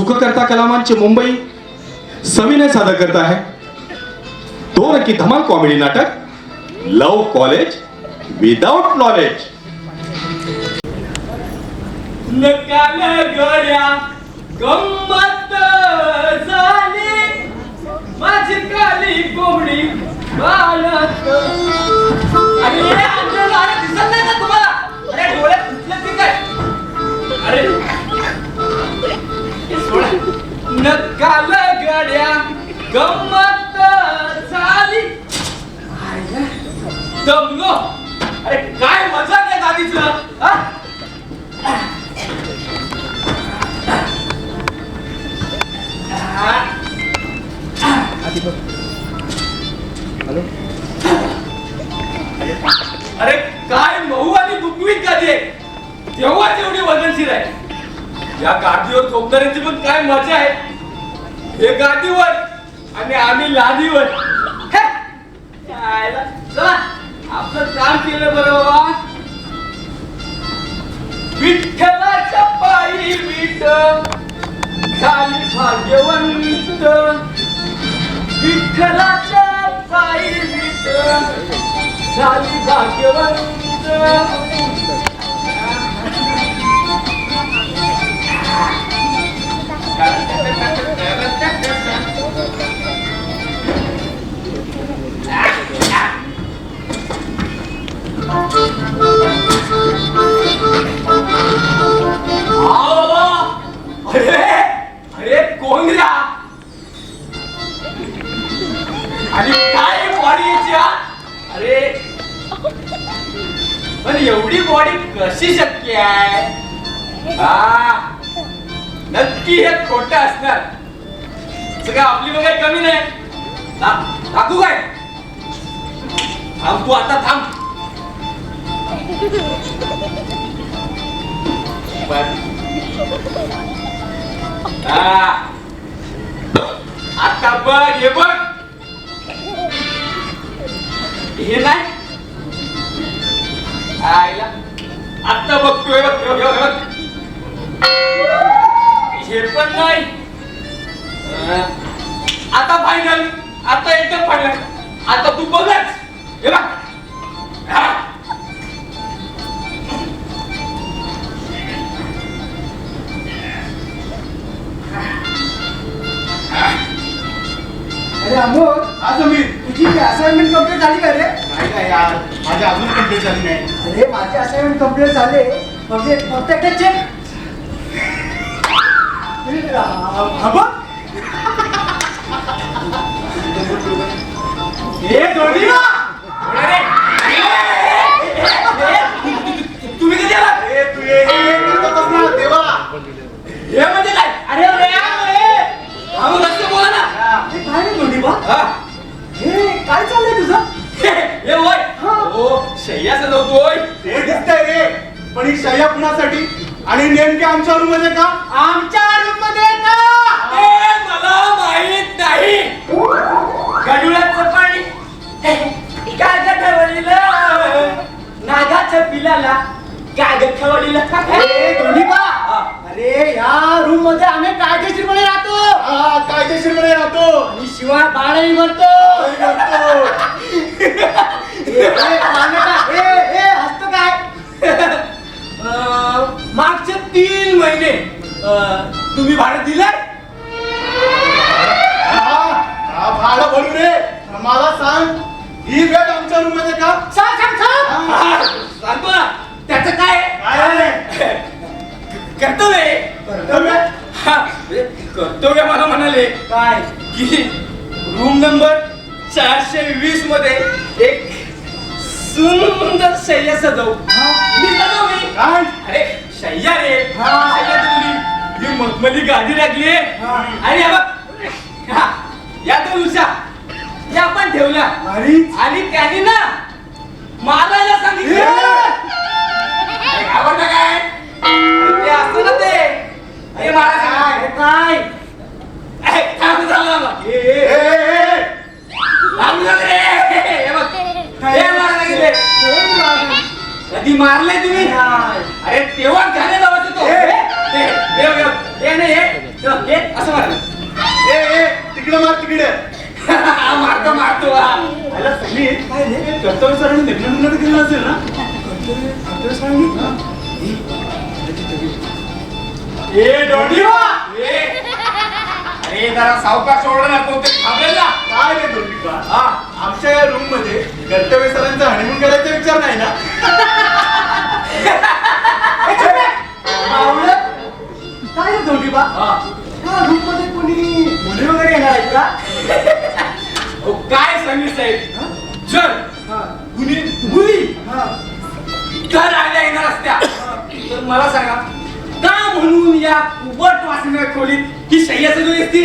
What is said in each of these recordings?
सुखकर्ता कलामांची मुंबई सविनय सादर करत आहे 2 अंकी धमाल कॉमेडी नाटक लव कॉलेज विदाउट नॉलेज. नकाल गड्या गंमत झाली माझी काली कोंबडी बाळत. अरे अंजन दिसत नाही का तुम्हाला? अरे डोळ्यात फुटलं की काय? अरे नकाल गड्या गंमत झाली दमलो. अरे काय मजा आहे दादीचं. अरे काय मऊ आणि बुकवीत गादी तेव्हा तेवढी वजनशीर आहे. या गादीवर झोपणाऱ्यांची पण काय मजा आहे. हे गादीवर आणि आम्ही लादीवर. चला आपलं काम केलं बरं बाबा. विठ्ठलाच्या पायी विठ झाली भाग्यवंत. विठ्ठलाच्या पायी विठ झाली भाग्यवंत. अरे कोण रे आणि काय बॉडी याची. अरे पण एवढी बॉडी कशी शक्य आहे. नक्की हे खोटं असणार. सगळं आपली मग काही कमी नाही. दाखवू काय? थांब तू आता थांब. आता बघ हे बघ. हे नाही आईला आता बघतोय. हे पण नाही. आता फायनल. आता एकदम फायनल. आता तू बघच. हे बघ. अरे अमोल, हा समीर, तुझी असाइनमेंट कंप्लीट झाली का रे? नाही का यार, माझी अजून कंप्लीट झाली नाही. अरे माझी असाइनमेंट कंप्लीट झाले. फक्त एकदा चेक. तुम्ही कधी आला? तू हे करतोस ना देवा. हे म्हणजे काय? अरे बोला ना. काय रे धोंडीबा? हे काय चाललंय तुझं? हे होय. हो शय्या सजवतोय. ते दिसतंय रे, पण ही शय्या कुणासाठी आणि नेमके आमच्या रूम मध्ये का? आमच्या रूम मध्ये का? हे मला माहित नाही. गडुळाचं पाणी कागद ठेवलेलं नागाच्या पिलाला कागद ठेवलेलं. ए धोंडीबा, अरे या रूम मध्ये आम्ही कायदेशीरपणे राहतो. हा, कायदेशीरपणे राहतो आणि शिवाय बाळही भरतो. हसतो काय? मागचे 3 महिने तुम्ही भाडं दिलंय. हा भाडं भरू रे. मला सांग, ही बेड आमच्या रूम मध्ये का? सांगतो ना. त्याचं काय कर्तव्य. कर्तव्य मला म्हणाले काय? की रूम नंबर 420 मध्ये एक सुंदर शय्या सजवू. मी सजवली. अरे शय्या रे. शय्या तुझी ही मखमली गादी लागली आणि या 2 उषा या पण ठेवल्या आणि त्याने ना मारायला सांगितलं. आवडतं काय ते असतं ना ते. अरे मारा काय? थांब झालं मग. थांब झालं रे. हे बघ. हे मारायला गेले. कधी मारले तुम्ही? अरे तेव्हा झाले जावं तो. हे नाही हे असं मारलं. ए तिकडे मार तिकडे. मारतो मारतो हा. आला समीर काय रे कर्तव्य सरांनी लग्न केलं असेल ना. ए डोंडिवा अरे जरा सावकाश ओरडा ना तो ते थांबेल ना. काय रे दोंडीबा हा आमच्या या रूम मध्ये कर्तव्य सरांचा हनीमून करायचा विचार नाही ना. काय धोंडीबा हा. रूम मध्ये कोणी मुली वगैरे येणार आहेत का? अहो, काय समीर साहेब जर कुणी मुली तर आल्या येणार असत्या तर मला सांगा का म्हणून या उबट वासना खोलीत ही शय्या सजवली असती.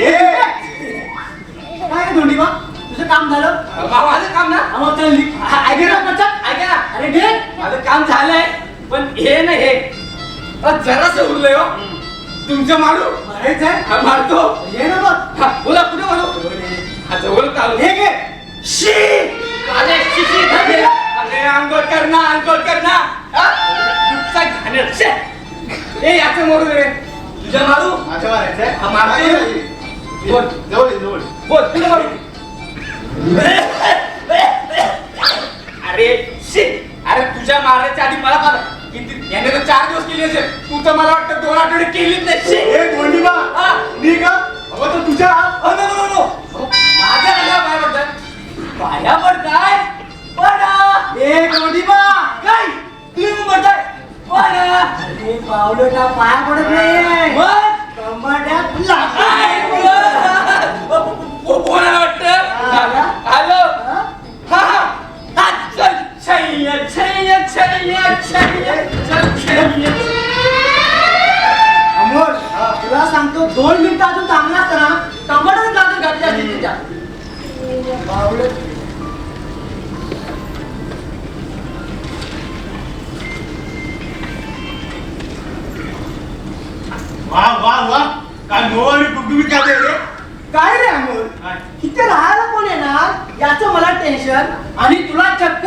काय धोंडीबा तुझं काम झालं? माझं काम ना आम्हाला चल ऐका ना पंचायत, ऐका ना. अरे घे माझं काम झालंय पण हे ना हे जरासं उरलंय हो. तुमचं मारू मारायचं आहे? हा, मारतो. ये ना बघ. हा, बोला कुठे मारू हा जवळ चालू हे घे. शी अरे शिशी घाले. अरे अंघोळ कर ना अंघोळ कर ना. हा? कुठचा घाणेर, शे. ए याचं मारू दे रे. तुझ्या मारू माझ्या मारायचंय. हा, मारतो. बोल. जवळ ये, जवळ ये. बोल कुठे मारू अरे शी अरे तुझ्या मारायच्या आधी मला पाहा किती याने तर 4 दिवस केली असेल तू तर मला वाटतं 2 आठवडे केलीच नाही शी. ए दोंडीबा हा. मी का अगं तर तुझ्या नो माझ्या कशा पाया पडतात पाया पडताय पडा. ए धोंडीबा काय तुम्ही म्हणताय पडा. अरे पावलं का पाया पडत नाही मग कंबाड्यात काय कोणाला वाटतं हॅलो हा हा चल छैया छैया छैया छैया चल छैया. अमोल तुला सांगतो 2 मिनिटं अजून थांबला असता ना कंबाड्यात गाजर घातली असती तुझ्या. पावलं वा वा वा काय मोबाईल गुबगुबीत काय रे. काय रे अमोल इथे राहायला कोण येणार याचं मला टेन्शन आणि तुला चक्क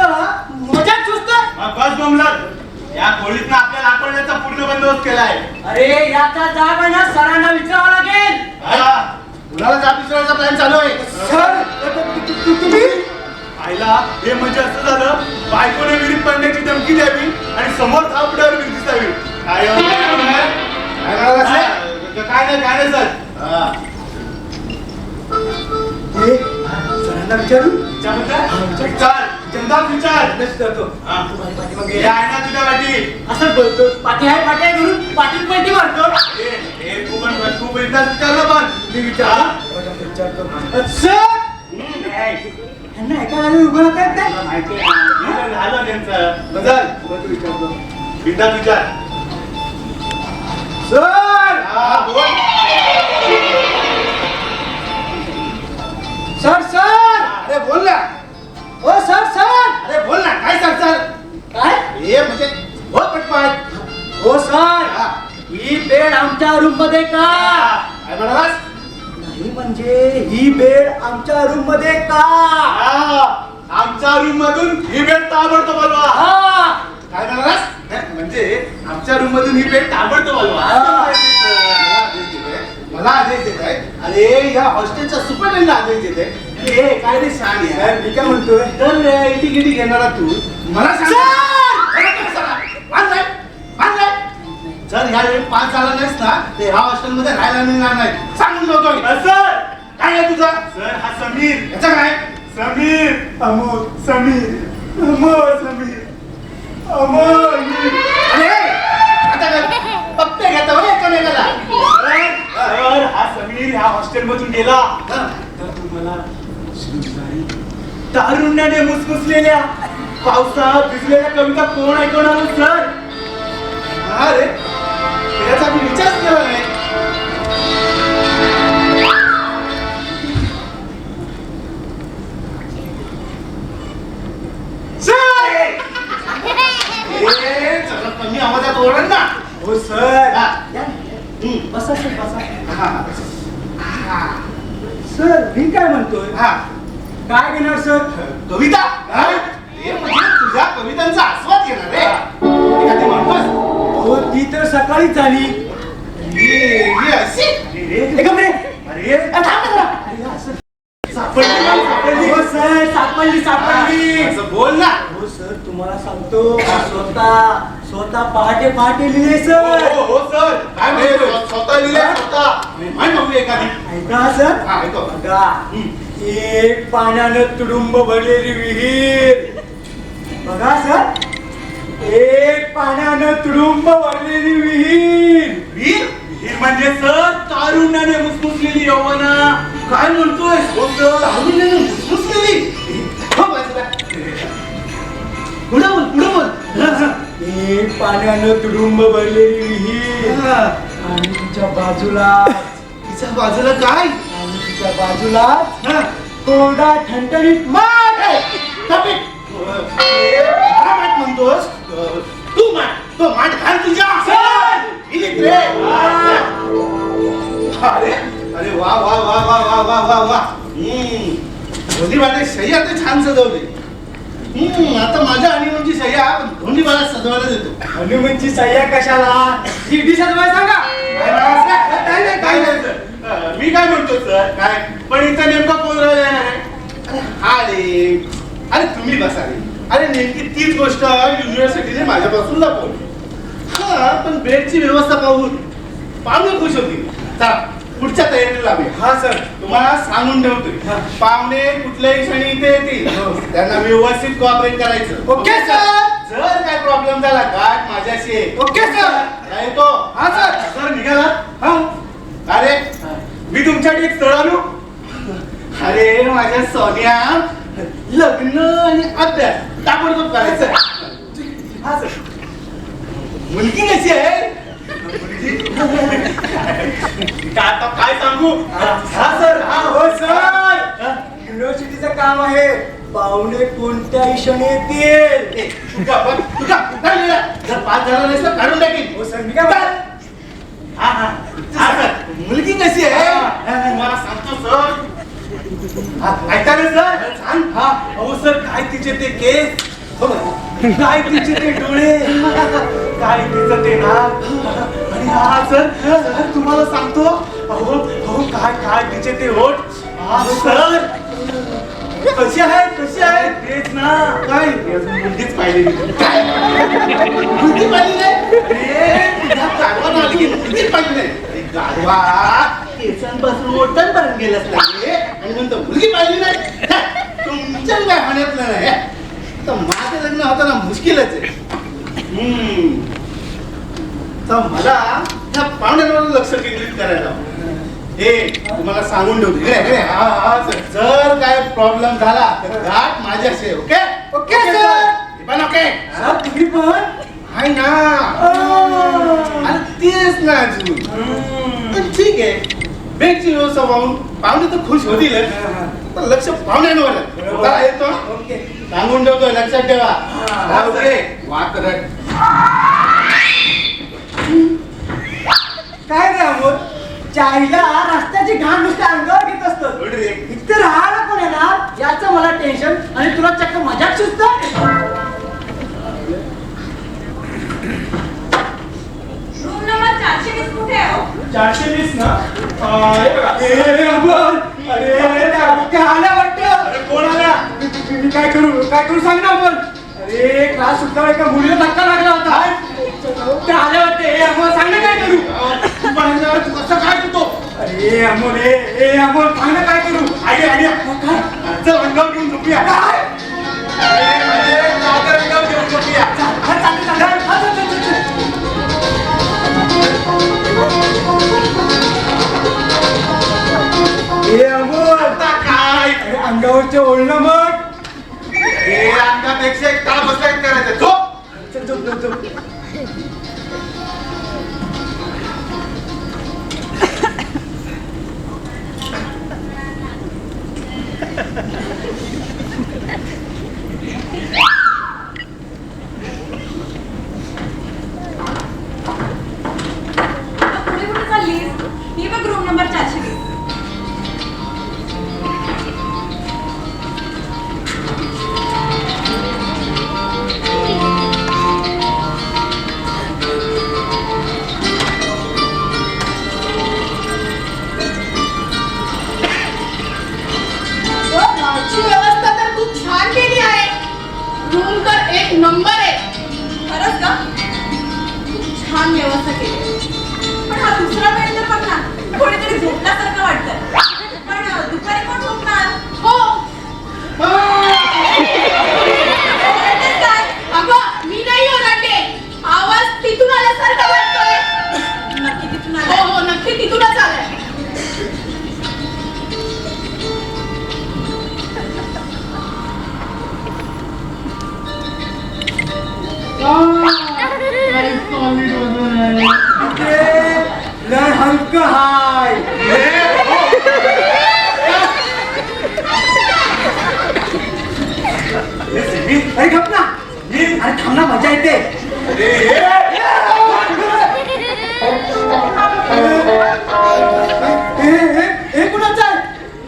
मजाक सुचतोय. बस बमला या खोलीतनं आपल्याला आपल्याचा पूर्ण बंदोबस्त केलाय. अरे याचा जाग आहे ना सरांना विचारावं लागेल. कुणाला जाब विचारायचा प्लॅन चालू आहे. सर तुम्ही आईला हे म्हणजे असं झालं बायकोने विहिरीत पडण्याची धमकी द्यावी आणि समोर थापड्यावर विहीर दिसावी. काय काय नाही सर. हे, सरांना विचारू विचार चंदा विचार. करतो हे आहे ना तुझ्या वाटी. असं बोलतो पाठी आहे म्हणून पाठीत पलटी मारतो. तू एकदाच विचारलं पण मी विचारतो सर यांना एका जागी उभं राहतात काय? झालं त्यांचं बदल तू विचारतो बिंदास विचार. सर बोल. सर सर अरे बोल ना. ओ सर सर अरे बोल ना काय सांगताल. काय हे म्हणजे बोल पटपट. ओ सर ही बेड आमच्या रूम मध्ये का काय म्हणालास. नाही म्हणजे ही बेड आमच्या रूम मध्ये का आमच्या रूम मधून ही बेड ताबडतोब बोलवा. हा काय म्हणालास म्हणजे आमच्या रूम मधून ही बेड ताबडतोब बोलवा. मला आदेश देत आहे. अरे या हॉस्टेलच्या सुपरडेंटला आदेश देत आहे. हे काय रे सांग यार. मी काय म्हणतोय तर इटी गिटी घेणारा तू मला सांग. जर ह्या वेळी पास झाला नाहीस ना ते ह्या हॉस्टेल मध्ये राहायला मिळणार नाही सांगून ठेवतो मी. सर काय आहे तुझा. सर हा समीर. याचा काय समीर अमोल समीर अमोल समीर अमोल. अरे आता काय पप्पे घेता हो एकामेकाला. सर हा समीर ह्या हॉस्टेल मधून गेला तर तुम्हाला तारुण्याने मुसमुसलेल्या पावसात भिजलेल्या कविता कोण ऐकवणार सर. अरे त्याचा मी विचारच केला नाही. जरा कमी आवाजात ओरड ना. हो सर बसा सर बसा सर मी काय म्हणतोय काय घेणार सर कविता ते म्हणजे तुझ्या कवितांचा आस्वाद घेणार रे. एखादी म्हणतोस हो ती तर सकाळीच झाली ही अशी एक मिनिट अरे थांब ना जरा. अरे असं सापडली हो सर, सापडली. असं बोल ना. हो सर, तुम्हाला सांगतो स्वतः पहाटे लिहिले सर. हो सर. काय म्हणतोय? स्वतः लिहिलंय स्वतः. म्हण बघू एखादी. ऐका सर. हा, ऐकतो. बघा, एक पाण्यानं तुडुंब भरलेली विहीर. बघा सर, एक पाण्यानं तुडुंब भरलेली विहीर. वीर म्हणजे सर तारुण्याने मुसमुसलेली यवना. काय म्हणतोय? हो सर, तारुण्याने मुसमुसलेली. हो बाजूला. पुढं बोल. एक पाण्यानं तुडुंब भरलेली विहीर. आणि तिच्या बाजूला काय? कोरडा ठणठणीत माठ. मला माठ म्हणतोस? तू माठ. तो माठ घाल तुझ्या. इलीत रे. अरे वा वा वा वा वा वा वा वा. दोन्ही वाटे शय्या तर छान सजवले. आता माझ्या हनीमूनची शय्या दोन्ही मला सजवायला देतो. हनुमानची सह्या कशाला? दीडी सजवाय सांगा. काय नाही सर. मी काय म्हणतो सर काय पण इथं नेमका कोण राहिला अरे तुम्ही बसा रे. अरे नेमकी तीच गोष्ट युनिव्हर्सिटीने माझ्यापासून लपवली. हा पण बेडची व्यवस्था पाहून पाहुणे खुश होतील. चला पुढच्या तयारीला लागूया. हा सर. तुम्हाला सांगून ठेवतोय पाहुणे कुठल्याही क्षणी इथे येतील. त्यांना व्यवस्थित कोऑपरेट करायचं. Okay sir. जर काय प्रॉब्लेम झाला गाठ माझ्याशी आहे. Okay sir. काय येतो? हा सर. सर निघालात? हा. अरे मी तुमच्याकडे एक स्थळ आणू? अरे माझ्या सोन्या लग्न आणि अभ्यास ताबडतोब करायचं. हा सर. मुलगी कशी आहे? आता काय सांगू? हा सर. हा हो सर. युनिव्हर्सिटीचं काम आहे. पाहुणे कोणत्याही क्षणी येतील. जर पाच झाला नाही तर काढून टाकीन. हो सर, मी काय म्हणतो? मुलगी कशी आहे? तुम्हाला सांगतो सर. ऐका ना सर. सांग. अहो सर काय तिचे ते केस, काय तिचे ते डोळे, काय तिचं ते नाक. आणि हा सर तुम्हाला सांगतो अहो काय तिचे ते ओठ. सर कशी आहे तेच ना. काय मुलगीच पाहिली. काय मुलगी पाहिली नाही? मुलगीच पाहिली नाही. गाढवा केसांपासून ओटण भरून गेलंच नाही आणि म्हणतो मुलगी पाहिली नाही. तुमच्या काय होण्यातलं नाही. आता माझं लग्न होताना मुश्किलच आहे. तर मला त्या पाहुण्यांवर लक्ष केंद्रित करायला हे तुम्हाला सांगून ठेवतो. जर काय प्रॉब्लेम झाला तर गाठ माझ्याशी आहे. Okay okay sir. पण ओके सर तुम्ही पण आहे ना. अरे तेच ना अजून. पण ठीक आहे बेडची व्यवस्था पाहून पाहुणे तर खुश होतील. तर लक्ष पाहुण्यांवर आहे. येतो ओके. सांगून ठेवतोय लक्षात ठेवा. ओके वाकरट. काय रे अमोल, चायला रस्त्याची घाण नुसतं अंगावर घेत असतं. इथं राहायला कोण येणार याचं मला टेन्शन आणि तुला चक्क मजाक सुचत. रूम नंबर 420 कुठे आहे हो? 420 ना. अरे अमोल, अरे आल्या वाटतं. अरे कोण आला? मी काय करू सांग ना अमोल. अरे क्लास सुटल्यावर एका मुलीला धक्का लागला होता. ते आल्या वाटते. अमोल सांग ना काय करू. तू कसं काय करतो? अरे अमोल अमोल सांग ना काय करू. आयडिया काय? चल अंगावर घेऊन झोपूया. काय? अंगावर घेऊन झोपूया. हा, चालेल. अमोल आता काय? अरे अंगावरचे ओढणं मग. हे अंगापेक्षा एक ताळ बसला करायचं. झोप. झोप. पुढे कुठे चाललीस? ही बघ रूम नंबर 420. आहे ते. हे कुणाचं आहे?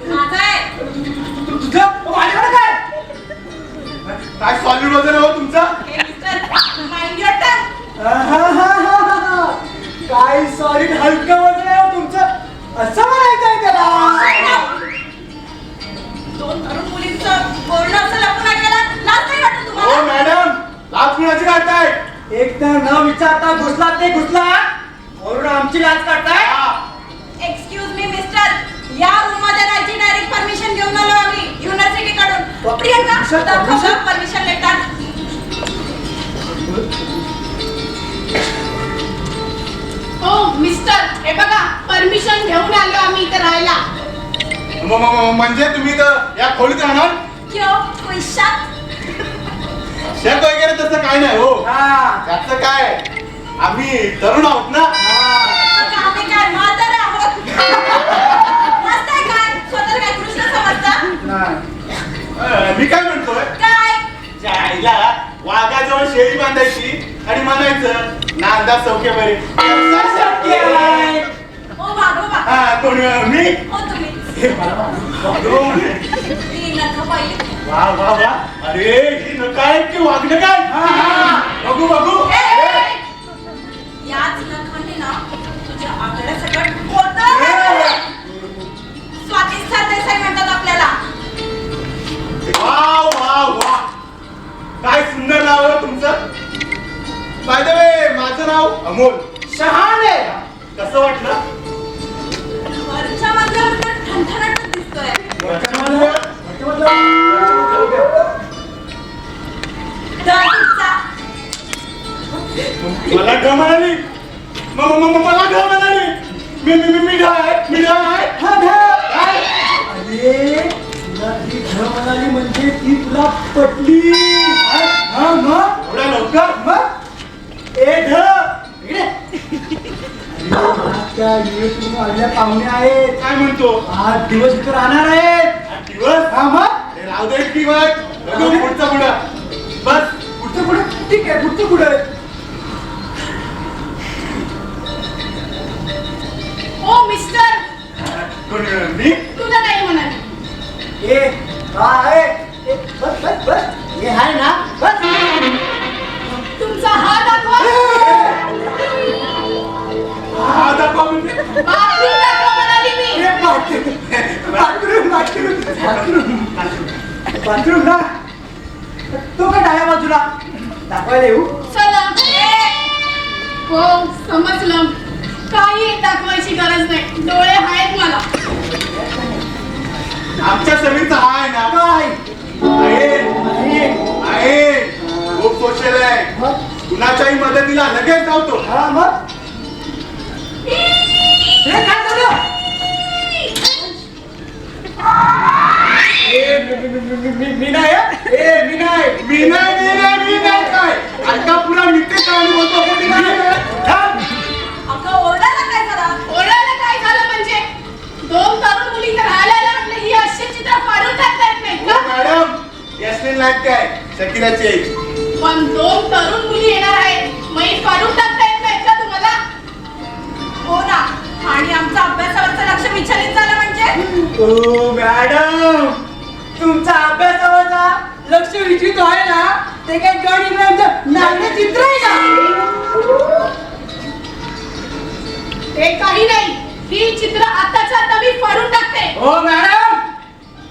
माझा आहे. तुझं माझ्याकडे काय? काय सॉलिड वगैरे हो तुमचं? हे मिस्टर माइंड युअर टंग. काय सॉलिड हलकं वगैरे आहे तुमचं, असं म्हणायचंय त्याला. दोन तरुण मुलींचं बोलणं असं लपून ऐकायला लाज नाही वाटत हो तुम्हाला? मॅडम, लाच कुणाची काढताय? एक तर न विचारता घुसला ते घुसला, वरून आमची लाच काढताय. एक्सक्यूज मी मिस्टर, या रूम मध्ये जायची डायरेक्ट परमिशन घेऊन आलो आम्ही युनिव्हर्सिटी कडून. प्रियंका दाखव परमिशन लेटर. हो मिस्टर, हे बघा परमिशन घेऊन आलो आम्ही इथे राहायला. म्हणजे तुम्ही तर या खोलीत राहणार? क्यों कोई शक? शेत वगैरे तसं काय नाही हो. हा. त्याचं काय, आम्ही तरुण आहोत ना. आम्ही काय म्हातारे आहोत? मस्त आहे काय? स्वतःला काय कृष्ण समजता? मी काय म्हणतोय, काय? त्या आईला वाघाजवळ शेळी बांधायची आणि म्हणायचं नांदा सौख्य बरे. शक्य आहे. ओ वाघोबा. हा, कोण मी? हो तुम्ही. हो. ती नख पाहिली. वा वा वा, अरे ही नका आहेत की वागणं काय? बघू बघू. ए! याच नखाने ना तुझ्या आतड्या सगळं पोतं घातलंय. स्वाती सरदेसाई म्हणतात आपल्याला. वा वा वा, काय सुंदर नाव आहे तुमचं. बाय द वे, माझं नाव अमोल. शहाणे. कसं वाटलं? वरच्या मजल्यावर तर ठणठणाटच दिसतोय. दहीचा. मला ढ म्हणाली, मला ढ म्हणाली. मी ढ आहे. हा, घ्या. अरे तुला ती घ म्हणाली म्हणजे ती तुला पटली. हा, मग एवढ्या लवकर? मग ए ढ इकडे. अरे, आज त्या युनिव्हर्सिटीतून आलेल्या पाहुणे आहेत. काय म्हणतो? 8 दिवस इथे राहणार आहेत. 8 दिवस? हा, मग अरे राहू दे, एक दिवस. बघू पुढचं पुढं. बस. पुढचं पुढे ठीक आहे, पुढचं पुढे. ओ मिस्टर, कोण मी? तुला नाही म्हणाली. ए हा आहे. ए, बस बस बस हे आहे ना, बस. तुमचा हा दाखवा. हा दाखवा म्हणजे? बाथरूम दाखवा म्हणाली मी. ए, बाथरूम ना, तो काय डाव्या बाजूला दाखवायला येऊ. चला. हो समजलं, काही दाखवायची गरज नाही, डोळे आहेत मला. आमच्या समीरचा हा आहे ना? काय आहे. खूप सोशल आहे. मग कुणाच्याही मदतीला लगेच धावतो. हा, मग हे काय झालं? ए, मी नाही हं? ए, मी नाही. मी नाही काय? आता पुरा मिठे कहाणी बोलतो. मी नाही. थांब. अगं ओरडायला काय झाला? ओरडायला काय झालं म्हणजे? दोन तरुण मुली इथे राहायला आल्या म्हटलं, ही अशी चित्र फाडून टाकता येत नाही हो का? मॅडम, यशलेन नाट्य आहे शकीलाची आई. पण दोन तरुण मुली येणार आहेत, मग ही फाडून टाकता येत नाही का तुम्हाला? हो ना. आणि आमचं अभ्यासावरचं लक्ष विचलित झालं म्हणजे? ओ मॅडम, तुमचा अभ्यासावरचा लक्ष विचलित आहे ना, ते काय जॉन इंग्लंडचं नाट्य चित्र आहे का? ते काही नाही, ही चित्र आताच्या आता मी फाडून टाकते. हो मॅडम,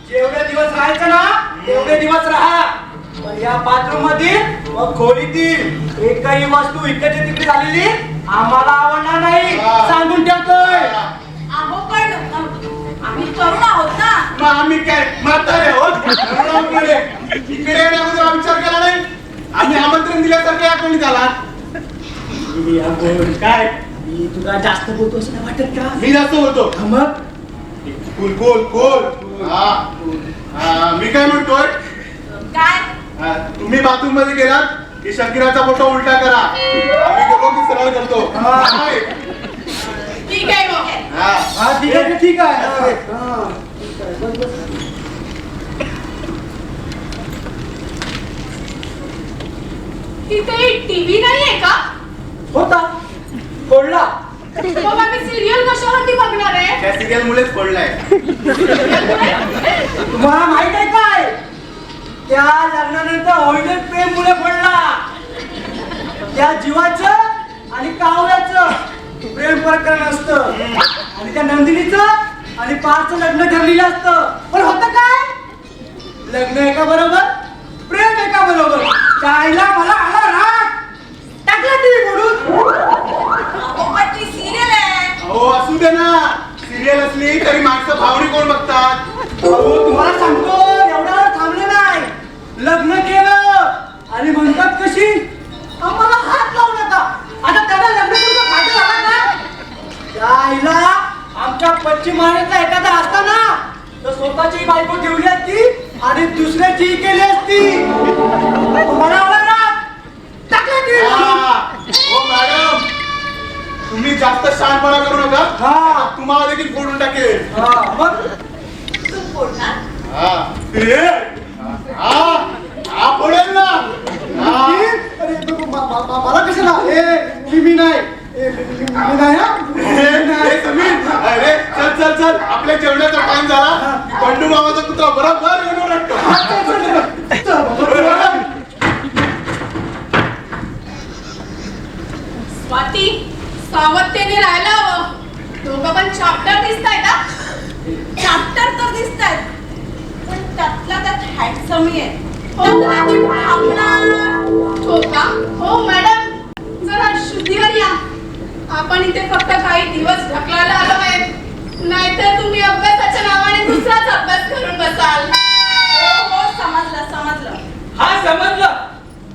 जेवढे दिवस राहायचं ना तेवढे दिवस राहा, पण या बाथरूम मधील व खोलीतील एकही वस्तू इकडची तिकडे झालेली आम्हाला आवडणार नाही, सांगून ठेवतोय. अहो पण आम्ही तरुण आहोत ना. मग आम्ही काय म्हातारे आहोत? तरुणांकडे. इकडे येण्यामध्ये हा विचार केला नाही. आम्ही आमंत्रण दिल्यासारखे या कोणी झाला. काय मी तुला जास्त बोलतो असं नाही वाटत का? मी जास्त बोलतो. हा, मग कोल. मी काय म्हणतोय, काय? तुम्ही बाथरूम मध्ये गेलात की शकीराचा फोटो उलटा करा. आम्ही गेलो की सरळ करतो. काय? ठीक आहे मग. हा. हा, ठीक आहे ठीक आहे. हा, ठीक आहे. बस, बस. तिथे टीव्ही नाहीये का? होता फोडला. मग आम्ही सिरियल कशावरती बघणार आहे? त्या सिरियल मुळेच फोडलाय. तुम्हाला माहित आहे काय, त्या लग्नानंतर होईल प्रेम मुळे पडला. त्या जीवाचं आणि कावळ्याचं प्रेम प्रकरण असतं आणि त्या नंदिनीचं आणि पारचं लग्न ठरलेलं असतं. पण होतं काय, लग्न एका बरोबर प्रेम एका बरोबर. त्याला मला आला राग, टाकला टीव्ही फोडून. अहो, पण ती सिरियल आहे. हो असू दे ना, सिरियल असली तरी माणसं भावडी कोण बघतात. अहो, तुम्हाला सांगतो एवढ्यावर थांबलं नाही, लग्न केलं आणि म्हणतात कशी आम्हाला हात लावू नका. आता त्याला लग्न करून फायदा झाला का? त्या आईला आमच्या पश्चिम महाराष्ट्रातला एखादा असताना तर स्वतःची बायको ठेवली असती आणि दुसऱ्याची केली असती. तुम्हाला आवडला ना, टाकलं ती. हो मॅडम, तुम्ही जास्त शहाणपणा करू नका. हा. तुम्हाला देखील फोडून टाकेल. हा, मग तू फोडणार? हा फोडेल ना. अरे मला कशाला मी नाही मी नाही हा. हे समीर, अरे चल चल चल, आपल्या जेवणाचा टाइम झाला. बंडू मामाचा कुत्रा बरोबर येऊन रडतो. स्वाती, सावधतेने राहायला हवं. दोघं पण चॅप्टर दिसताय का? चॅप्टर तर दिसतायत, पण त्यातला त्यात हँडसमी आहे. हो का? हो मॅडम, जरा शुद्धीवर या. आपण इथे फक्त काही दिवस ढकलायला आलो आहे, नाहीतर तुम्ही अभ्यासाच्या नावाने दुसराच अभ्यास करून बसाल. हो समजलं समजलं. हा समजलं.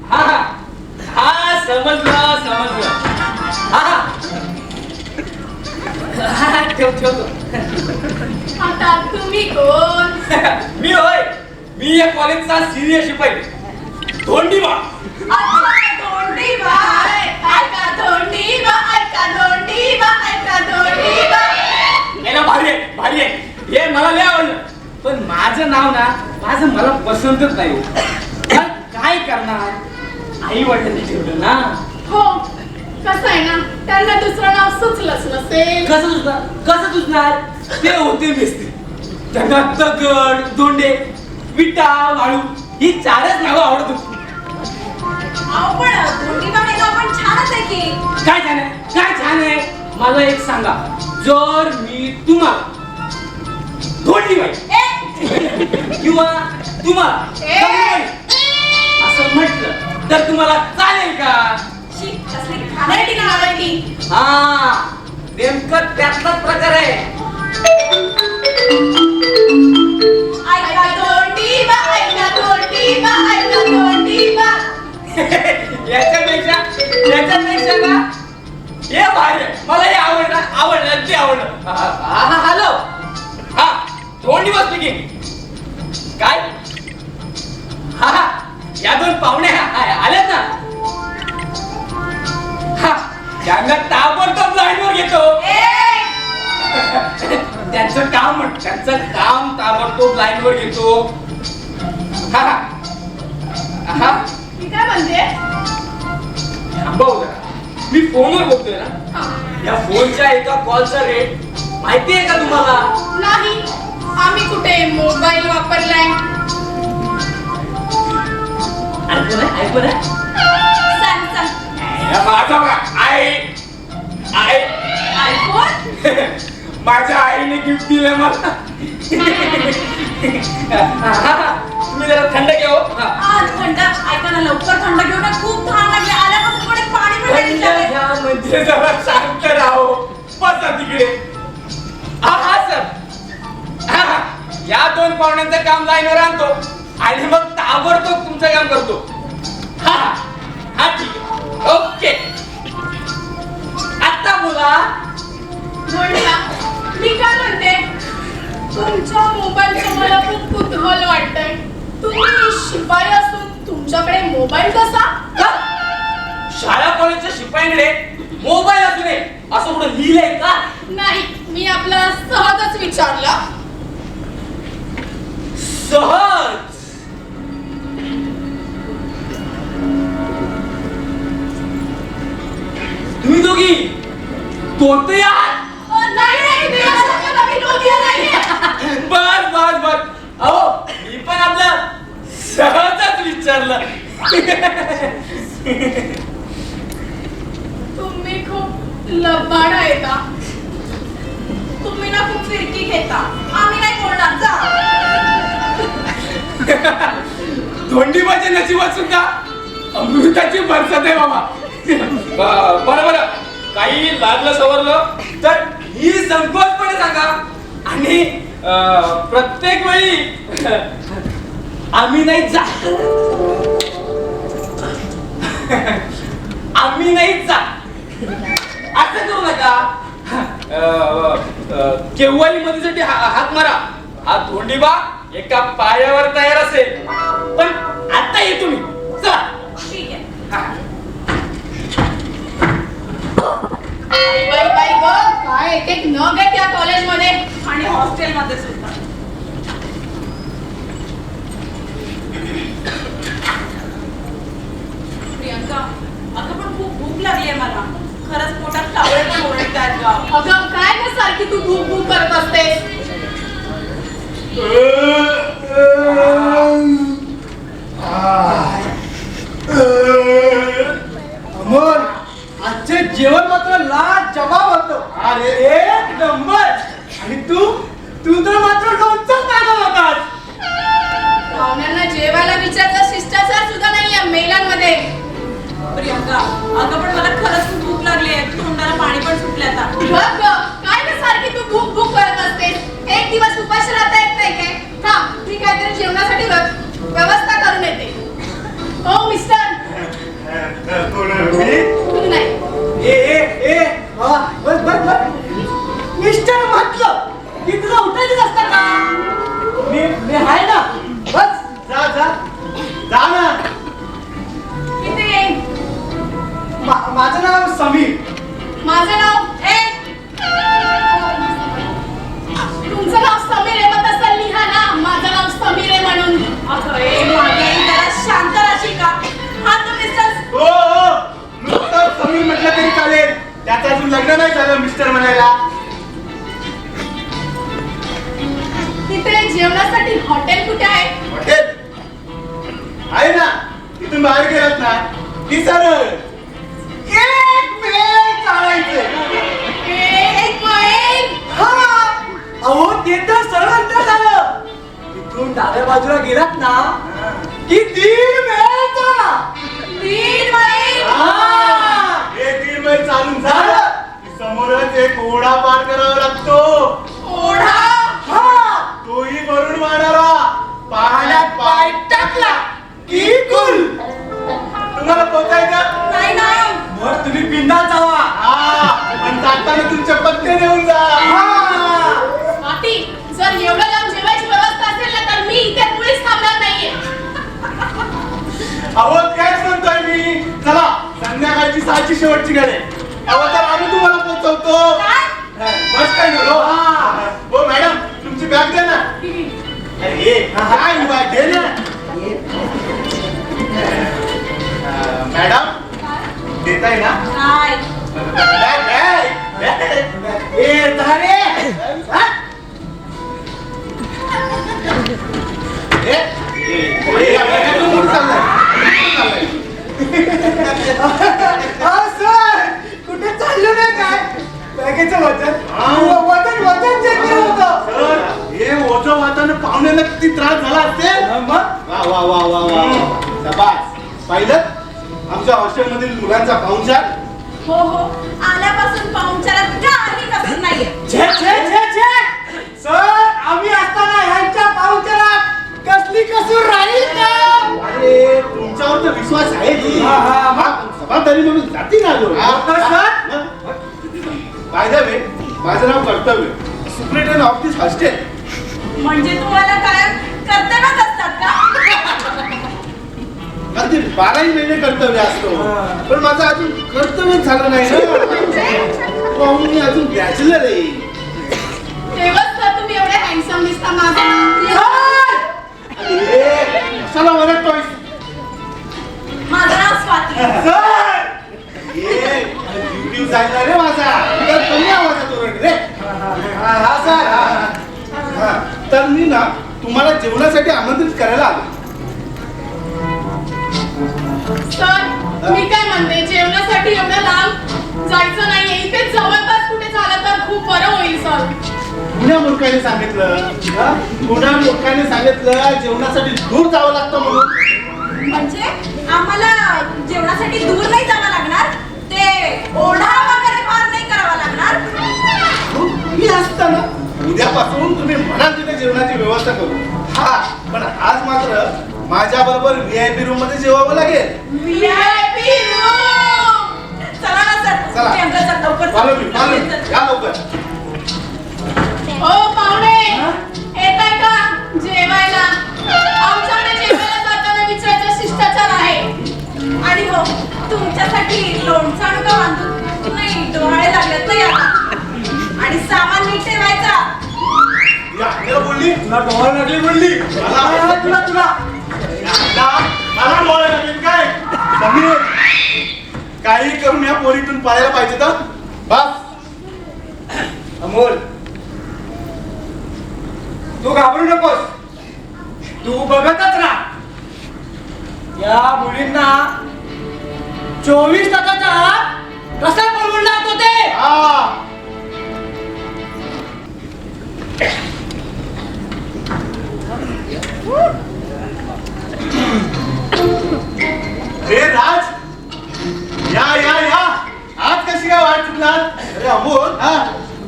हा हा हा समजलं समजलं. हा ठेवतो. आता तुम्ही कोण? मी होय, मी या कॉलेजचा सिनियर शिपाई धोंडीबा. अच्छा, धोंडीबा. ऐका धोंडीबा, ऐका धोंडीबा, ऐका धोंडीबा. याला भारी आहे भारी आहे, हे मला लय आवडलं. पण माझं नाव ना, माझं मला पसंतच नाही. पण काय करणार, आई वडिलांनी ठेवलं ना. हो, कसं आहे ना, त्यांना दुसरं नाव सुचलंच नसेल. कसं सुचणार, ते होते मेस्त्री. त्यांना दगड धोंडे विटा वाळू ही चारच नावं आवडत होती. अहो, पण धोंडीबा हे नाव पण छानच आहे की. काय छान आहे, काय छान आहे. मला एक सांगा, जर मी तुम्हाला धोंडीबाई किंवा तुम्हाला ए! धोंडीबाई असं म्हटलं तर तुम्हाला चालेल का? शी, कसली घाणेरडी नाव आहे ती. हा, नेमकं त्यातलाच प्रकार आहे. ऐका धोंडीबा, ऐका धोंडीबा, ऐका धोंडीबा. याच्यापेक्षा ना हे भारी आहे. मला हे आवडलं ते आवडलं. हॅलो, हा धोंडीबा स्पीकिंग. काय? हा या दोन पाहुणे आलेत ना, हा त्यांना ताबडतोब लाईनवर घेतो. त्यांचं काम ताबडतोब लाईनवर घेतो. हा हा मी काय म्हणते? थांबव जरा, मी फोनवर बोलतोय ना. या फोनच्या एका कॉलचा रेट माहिती आहे का तुम्हाला? नाही, आम्ही कुठे मोबाईल वापरलाय. ऐकू ना. सांग सांग. माझा आयफोन. माझ्या आईने गिफ्ट दिलं मला. तुम्ही जरा थंड घ्या हो. थंड ऐका ना, लवकर थंड घेऊ ना, खूप थंड लागले. आल्यापासून कोणी पाणी पण नाही थंड विचारलं. घ्या म्हणजे जरा शांत राहो. बसा तिकडे. हा सर, हा या दोन पाहुण्यांचं काम लाईनवर आणतो आणि मग ताबडतोब तुमचं काम करतो. हा हा ठीक आहे, ओके. आता बोला. धोंडीबा, मी काय म्हणते, तुमच्या मोबाईलचं मला खूप कुतूहल वाटतंय. तुम्ही शिपाई असून तुमच्याकडे मोबाईल कसा? का? शाळा कॉलेजच्या शिपाईकडे मोबाईल असू नये असं कुठं लिहिलंय का? नाही, मी आपलं सहजच विचारलं. सहज. तोतया नाही देवासारखं नवीन नोकिया नाहीये. बस बस बस. अहो मी पण आपलं सहजच विचारलं. तुम्ही खूप लबाड आहे का? तुम्ही ना खूप फिरकी घेता. आम्ही नाही बोलणार जा. धोंडीबाच्या नशिबात सुद्धा अमृताची बरसात आहे बाबा. बरं बरं, काही लागलं सवरलं तर ही संकोचपणे सांगा. आणि प्रत्येक वेळी आम्ही नाही जा, आम्ही नाही जा असं करू नका. केव्हाही मदतीसाठी हात मारा. हा धोंडीबा एका पायावर तयार असेल. पण आता ये तुम्ही चला. ठीक आहे. बाई गं, काय एक एक नग आहेत या कॉलेजमध्ये आणि हॉस्टेलमध्ये सुद्धा. प्रियंका, अगं पण खूप भूक लागली आहे मला. खरंच पोटात कावळे पण ओरडतायत का? अगं काय गं सारखी तू भूक भूक करत असतेस? अमोल, आजचे जेवण मात्र लाजवाब होतं. अरे एक नंबर. आणि तू तू तर मात्र लोणचं काढत होतास. पाहुण्यांना जेवायला विचारता शिष्टाचार सुद्धा नाहीये मेलांमध्ये. प्रियंका, अगं पण मला खरंच खूप भूक लागली आहे. तोंडाला पाणी पण सुटले आता. बघ गं, काय गं सारखी तू भूक भूक करत असतेस? एक दिवस उपाशी राहता येत नाही काय? थांब, मी काहीतरी जेवणासाठी व्यवस्था करून येते. हो मिस्टर. तू नाही. बस बस बस. मिस्टर म्हटलं की तुला उठायचं असतं का? मी आहे ना. बस जा जा जा ना. इथे ये. माझं नाव समीर. माझं नाव तुमचं नाव समीर आहे, मग तसं लिहा ना. माझं नाव समीर आहे म्हणून. अगं ए मागे जरा शांत राहशील का? हा तो मिस्टर. हो हो, नुसतं समीर म्हटलं तरी चालेल. त्याचं अजून लग्न नाही झालं मिस्टर म्हणायला. तिथे जेवणासाठी हॉटेल कुठे आहे? हॉटेल आहे ना. इथून बाहेर गेलात ना की सरळ एक वेळ चालायचं. एक मैल. अहो ते तर सरळ अंतर झालं. इथून डाव्या बाजूला गेलात ना की 1.5 मैल चाला. 3 मैल. हे 1.5 मैल चालून झालं की समोरच एक ओढा पार करावा लागतो. ओढा. तोही वरून वाढावा. पाण्यात पाय टाकला की गुल. तुम्हाला पोचायचं नाही ना. मग तुम्ही बिंदास जावा. पण जाताना तुमचे पत्ते देऊन जा. माती, जर एवढं लांब जेवायची व्यवस्था असेल ना तर मी इथे मुळीच थांबणार नाहीये. अहो तेच म्हणतोय मी. चला संध्याकाळची 6ची शेवटची गाडी आहे. अहो तर आम्ही तुम्हाला पोहोचवतो. बस काय नको. हो मॅडम, तुमची बॅग द्या ना. अरे काय उभा आहे? दे ना. मॅडम देताय ना? नाही. ए धारे. सर कुठे चाललो नाही काय? बॅगेचं वजन चेक केलं होतं. सर, हे ओझं वातानं पाहुण्याला किती त्रास झाला असेल. मग वा वा वा वा वा. शाबास. पाहिलं आमच्या हॉस्टेलमधील मुलांचा पाहुणचार. हो हो, आल्यापासून पाहुणचारात काही कसर नाहीये. छे छे छे छे. सर आम्ही असताना ह्यांच्या पाहुणचारात कसली कसूर राहील का? अरे तुमच्यावर तर विश्वास आहे जी. जबाबदारी म्हणून जाती ना आलो. बाय द वे, माझं नाव कर्तव्य, सुप्रिटेंडेंट ऑफ दिस हॉस्टेल. म्हणजे तुम्हाला कायम कर्तव्यच असतात का? अगदी 12 महिने कर्तव्य असतो. पण माझं अजून कर्तव्य झालं नाही ना. पाहून मी अजून बॅचलर आहे. तेव्हाच तर तुम्ही एवढे हँडसम दिसता. माझं नाव कशाला ओरडतोय? माझं नाव स्वाती. ड्युटी जायला रे माझा. तर मी ना तुम्हाला जेवणासाठी आमंत्रित करायला आलो. सर मी काय म्हणते जेवणासाठी एवढं लांब जायचं नाहीये इथे जवळपास कुठे झालं तर खूप बरं होईल सर. पुण्या मूर्खाने सांगितलं पुण्या मूर्खाने सांगितलं जेवणासाठी दूर जावं लागतं म्हणून. म्हणजे आम्हाला जेवणासाठी दूर नाही जावं लागणार ते ओढा वगैरे पार नाही करावा लागणार. मी असताना उद्यापासून तुम्ही म्हणाल तिथे जेवणाची व्यवस्था करू. हा पण आज मात्र माझ्या बरोबर VIP रूम मध्ये जेवावं लागेल. VIP room. चला ना सर चला. तुम्ही आमच्या लवकर follow me, follow me. या लवकर. ओ पाहुणे येताय का जेवायला. आमच्याकडे जेवायला जाताना विचारायचा शिष्टाचार आहे. आणि हो तुमच्यासाठी लोणचं आणू का बांधू नाही डोहाळे लागलेत नाही आता आणि सामान नीट ठेवायचा. या आपल्याला बोलली तुला डोळा लागली म्हणली मला डोळे लागेल काय समीर काही करून या पोरीतून पाहायला पाहिजे तर बस. अमोल तू घाबरू नकोस तू बघतच राहा. या मुलींना 24 तासाच्या आत कसा पळवून लावत होते. हा रे राज या या या आज कशी काय वाट चुकलात. अरे अमोल हा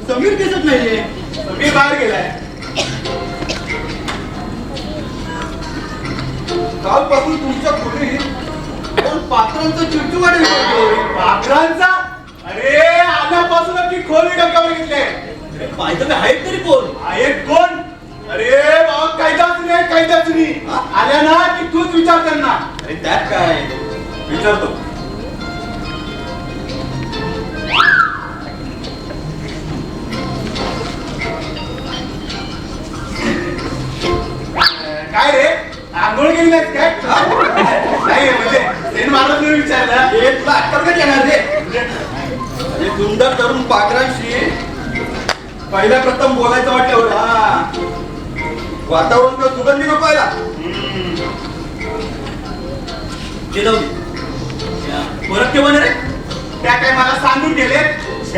समीर दिसत नाहीये. समीर बाहेर गेलाय. कालपासून तुमच्या खोलीत पण पात्रांचा चिडचिड वाढेल. पात्रांचा अरे आल्यापासूनच ती खोली डोक्यावर घेतले. पाहिजे आहेत तरी कोण आहेत कोण. अरे बाबा कायदाच नाही आल्या ना की तूच विचार कर ना. अरे त्यात काय विचारतो. काय रे आंघोळ केली नाहीस काय. नाही म्हणजे सेन मारत नाही विचारलं. हे तुला अक्कल कधी येणार रे. अरे सुंदर तरुण पाखरांशी पहिल्या प्रथम बोलायचं वाटल्यावर हा वातावरण तर सुगंधी नको व्हायला. परत केव्हा रे त्या काय मला सांगून गेले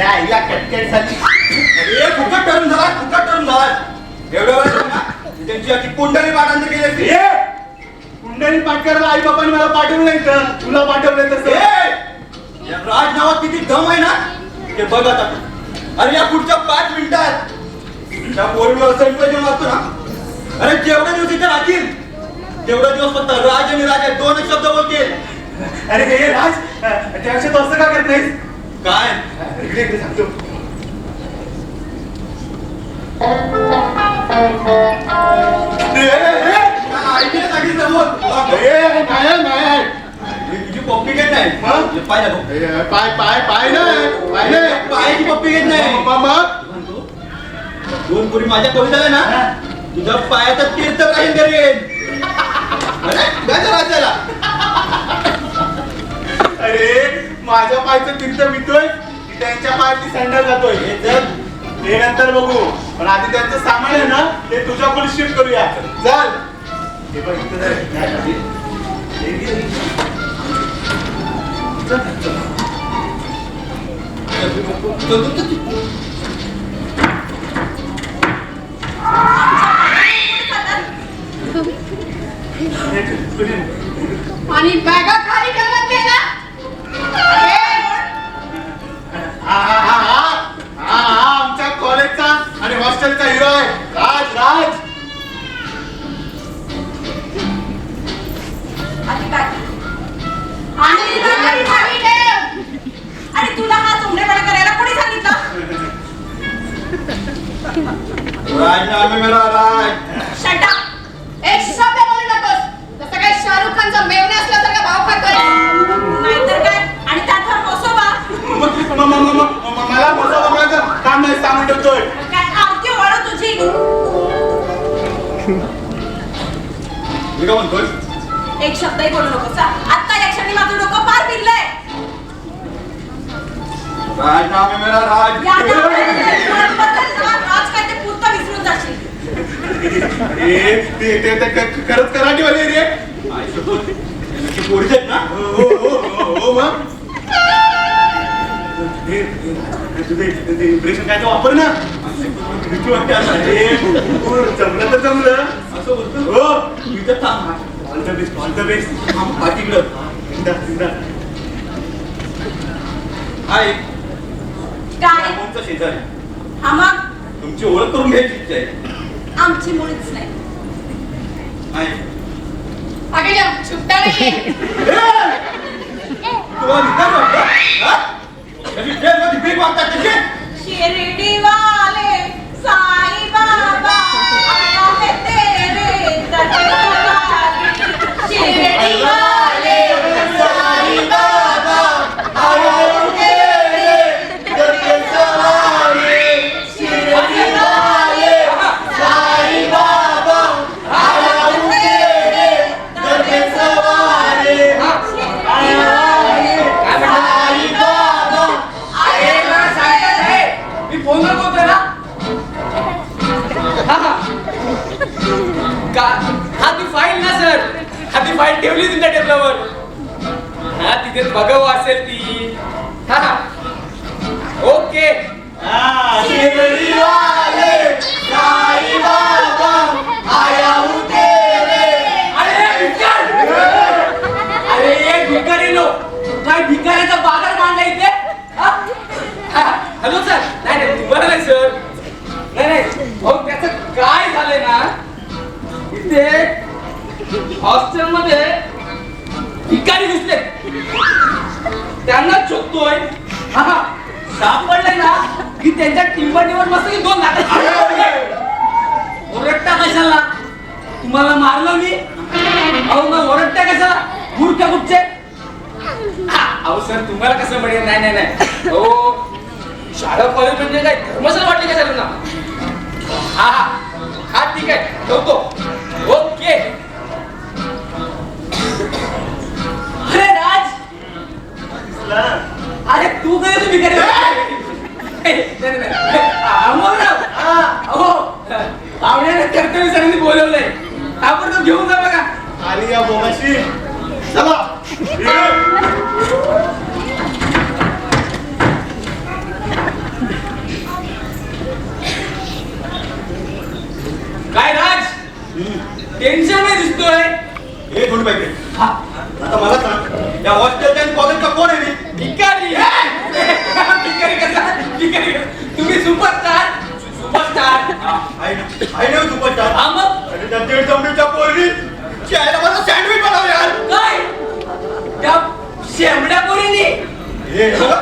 आईला कटकट झाली. अरे फुकट टरून झाला एवढ्या वेळेस ना त्यांची अशी कुंडली पाठांतर केली. कुंडली पाठ करायला आई बाबांनी मला पाठवलं नाही तर तुला पाठवलं तसं. या राज नावात किती दम आहे ना ते बघ आता. अरे या पुढच्या 5 मिनिटात त्या पोरीवर असं इम्प्रेशन वाचतो ना. अरे जेवढे दिवस इथे राहतील तेवढे दिवस फक्त राज आणि राजा 2 शब्द बोलतील. अरे हे राज त्यापेक्षा तू असं का करत नाहीस. काय इकडे इकडे सांगतो. तुझी पप्पी घेत नाही पाय पायाची पप्पी घेत नाही. दोन पुरी माझ्या कविता ना तुझ्या पायाचा तीर्थ राहील करेन. अरे माझ्या पायचं तीर्थ मिळतोय की त्यांच्या पायाची सँडल जातोय हे नंतर बघू. पण आधी त्यांचं सामान आहे ना ते तुझ्याकडे शिफ्ट करूया. चल हे बघ इथं आणि बॅगा खाली ठेवत नाही ना. आमच्या कॉलेजचा आणि हॉस्टेलचा हिरो आहे राज. आणि तुला हा चोंबडेपणा करायला कोणी सांगितलं. Shut up. एक शब्द बोलू नकोस. जसं काय शाहरुख खानचा मेवणे असल्यासारखा भाव खातोय. नाहीतर काय आणि त्यात बसोबा मला मजा बघायचं काम नाही सांगून ठेवतोय. काय आरती वळू तुझी. मी काय म्हणतोय एक शब्दही बोलू नकोस. आता या क्षणी माझं डोकं फार फिरलंय. राज नाव आहे मेरा राज. राज काय ते पूर्ण विसरून जाशील. ते खरंच कराटेवाले रे पोरीच आहेत ना? हो मग तुझं इम्प्रेशन काय ते वापर ना. जमलं तर जमलं असं बोलतो. हो मी तर थांब. All the best, all the best. पाठीकडं हाय काय कोणचं शेजारी हा मग तुमची ओळख करून घ्यायची इच्छा आहे. आमची मुळीच नाही. हाय आगे जाओ छुट्टा नहीं तुम्हाला निकाल वाटतं? हा? कधी ट्रेनमध्ये ब्रेक वागतात त्याचे? शिर्डी वाले साई बाबा आया है तेरे दर पे शिर्डी वाले साई बाबा आया है तेरे दर पे शिर्डी वाले साई बाबा आया है तेरे दर पे मी फोनवर बोलतोय ना. हा ती फाईल ना सर. हा ती फाईल ठेवली तुमच्या टेबलावर. हा तिथे बघावं असेल ती. हा ओके. शिर्डी वाले साई बाबा आया हूँ तेरे. अरे भिकार. अरे एक भिकारी नो काय भिकाऱ्याचा बाजार मांडला इथे. Hello sir. नाही नाही तुम्हाला नाही सर. नाही नाही अहो त्याचं काय झालंय ना इथे हॉस्टेलमध्ये भिकारी दिसले. त्यांना शोधतोय. सापडले ना की त्यांच्या टिंबटीवर मस्त की 2 लाख. ओरडता कशाला? तुम्हाला मारलं मी. अहो मग ओरडता कशाला? मूर्ख कुठचे? अहो सर तुम्हाला कसं मिळेल? नाही नाही नाही अहो शाळा कॉलेज म्हणजे काय धर्मशाला वाटले का ना? हा हा हा ठीक आहे ठेवतो. ओके. अरे राज. अरे तू काय तुम्ही भिकारी? अहो पाहुण्याने कर्तव्य सरांनी बोलवलंय. आपण तो घेऊन जा बघा. आली या बोमाशी. चला काय राज टेन्शन मध्ये दिसतोय. हे दोन पाहिजे. आता मला सांग या हॉस्टेलच्या आणि कॉलेजचा कोण आहे रे? भिकारी. भिकारी कसा? भिकारी तुम्ही सुपरस्टार. सुपरस्टार आहे ना सुपरस्टार. हा मग आणि त्या दीड जमडीच्या पोरी चायला मला सँडविच बनव यार. काय त्या शेंबड्या पोरीनी. हे बघा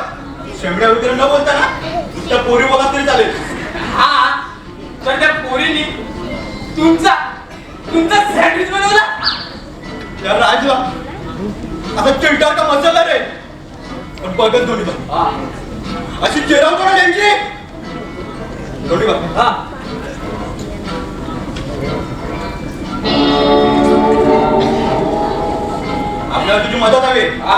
शेंबड्या वगैरे न बोलता ना त्या पोरी बोला तरी चालेल. हा तर त्या पोरीनी तुमचा सँडविच बनवला. या राजला आता चिलटार का मसाला रे. पण बघत दोन्ही बघ अशी चेरावतो ना त्यांची. दोन्ही बघ हा आपल्याला तुझी मदत हवी. हा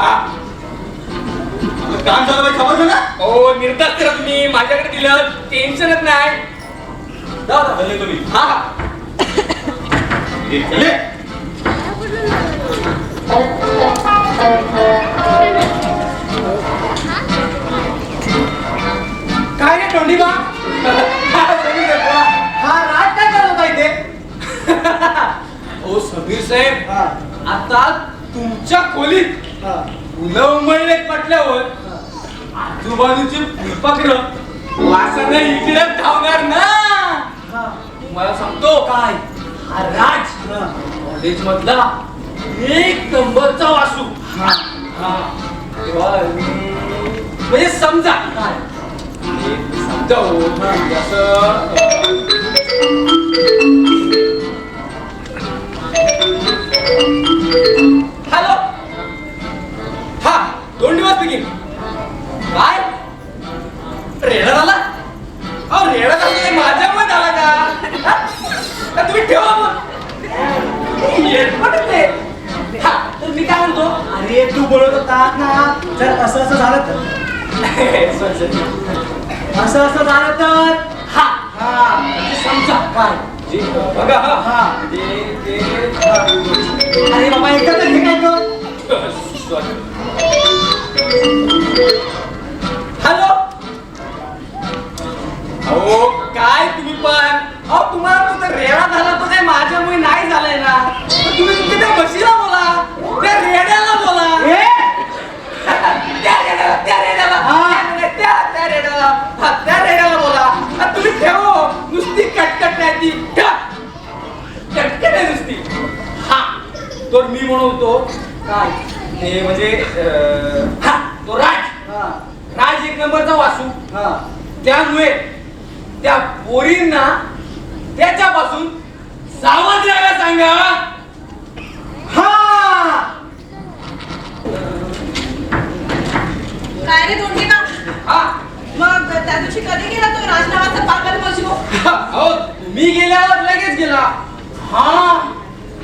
काम झालं पाहिजे समजलं ना. हो निर्धास्त करा तुम्ही. माझ्याकडे दिलं टेन्शनच नाही. दादा चालले तुम्ही. हा हा चले. काय रे तोंडीबा? हा राज काय करत होता इथे? ओ समीर साहेब आता तुमच्या खोलीत मुलं उमळले पटल्यावर आजूबाजूची फुलपाखरं वासाने इकडे धावणार ना. तुम्हाला सांगतो काय? हा राज कॉलेज मधला 1 नंबरचा वासू. तेव्हा म्हणजे समजा काय समजा हो असं हॅलो. हा 2 दिवस begin. काय रेडा झाला? अहो रेडा झाला माझ्यामुळे झाला का? का तुम्ही ठेवा मग येतपण ते. हा तर मी काय म्हणतो. अरे तू बोलत होता ना जर असं झालं तर असं झालं तर हा म्हणजे समजा काय जी बघा हा. ते अरे बाबा एकच हे काय तो सॉरी. हॅलो. अहो काय तुम्ही पण अहो तुम्हाला तो तर रेडा झाला तो काय माझ्यामुळे नाही झालाय ना. तर तुम्ही तुमच्या त्या म्हशीला बोला, त्या रेड्याला बोला. ए त्या रेड्याला हा. त्या रेड्याला बोला. आणि तुम्ही ठेवा नुसती कटकट नाही ती कटकट आहे नुसती. हा तर मी म्हणतो काय ते म्हणजे हा तो राज हा राज एक नंबरचा वासू. हा त्यामुळे त्या पोरींना त्याच्यापासून सावध राहायला सांगा. हा काय रे दोंडीबा, हा मग त्या दिवशी कधी गेला तो राज नावाचा पागल मजनू? अहो तुम्ही गेल्यावर लगेच गेला. हा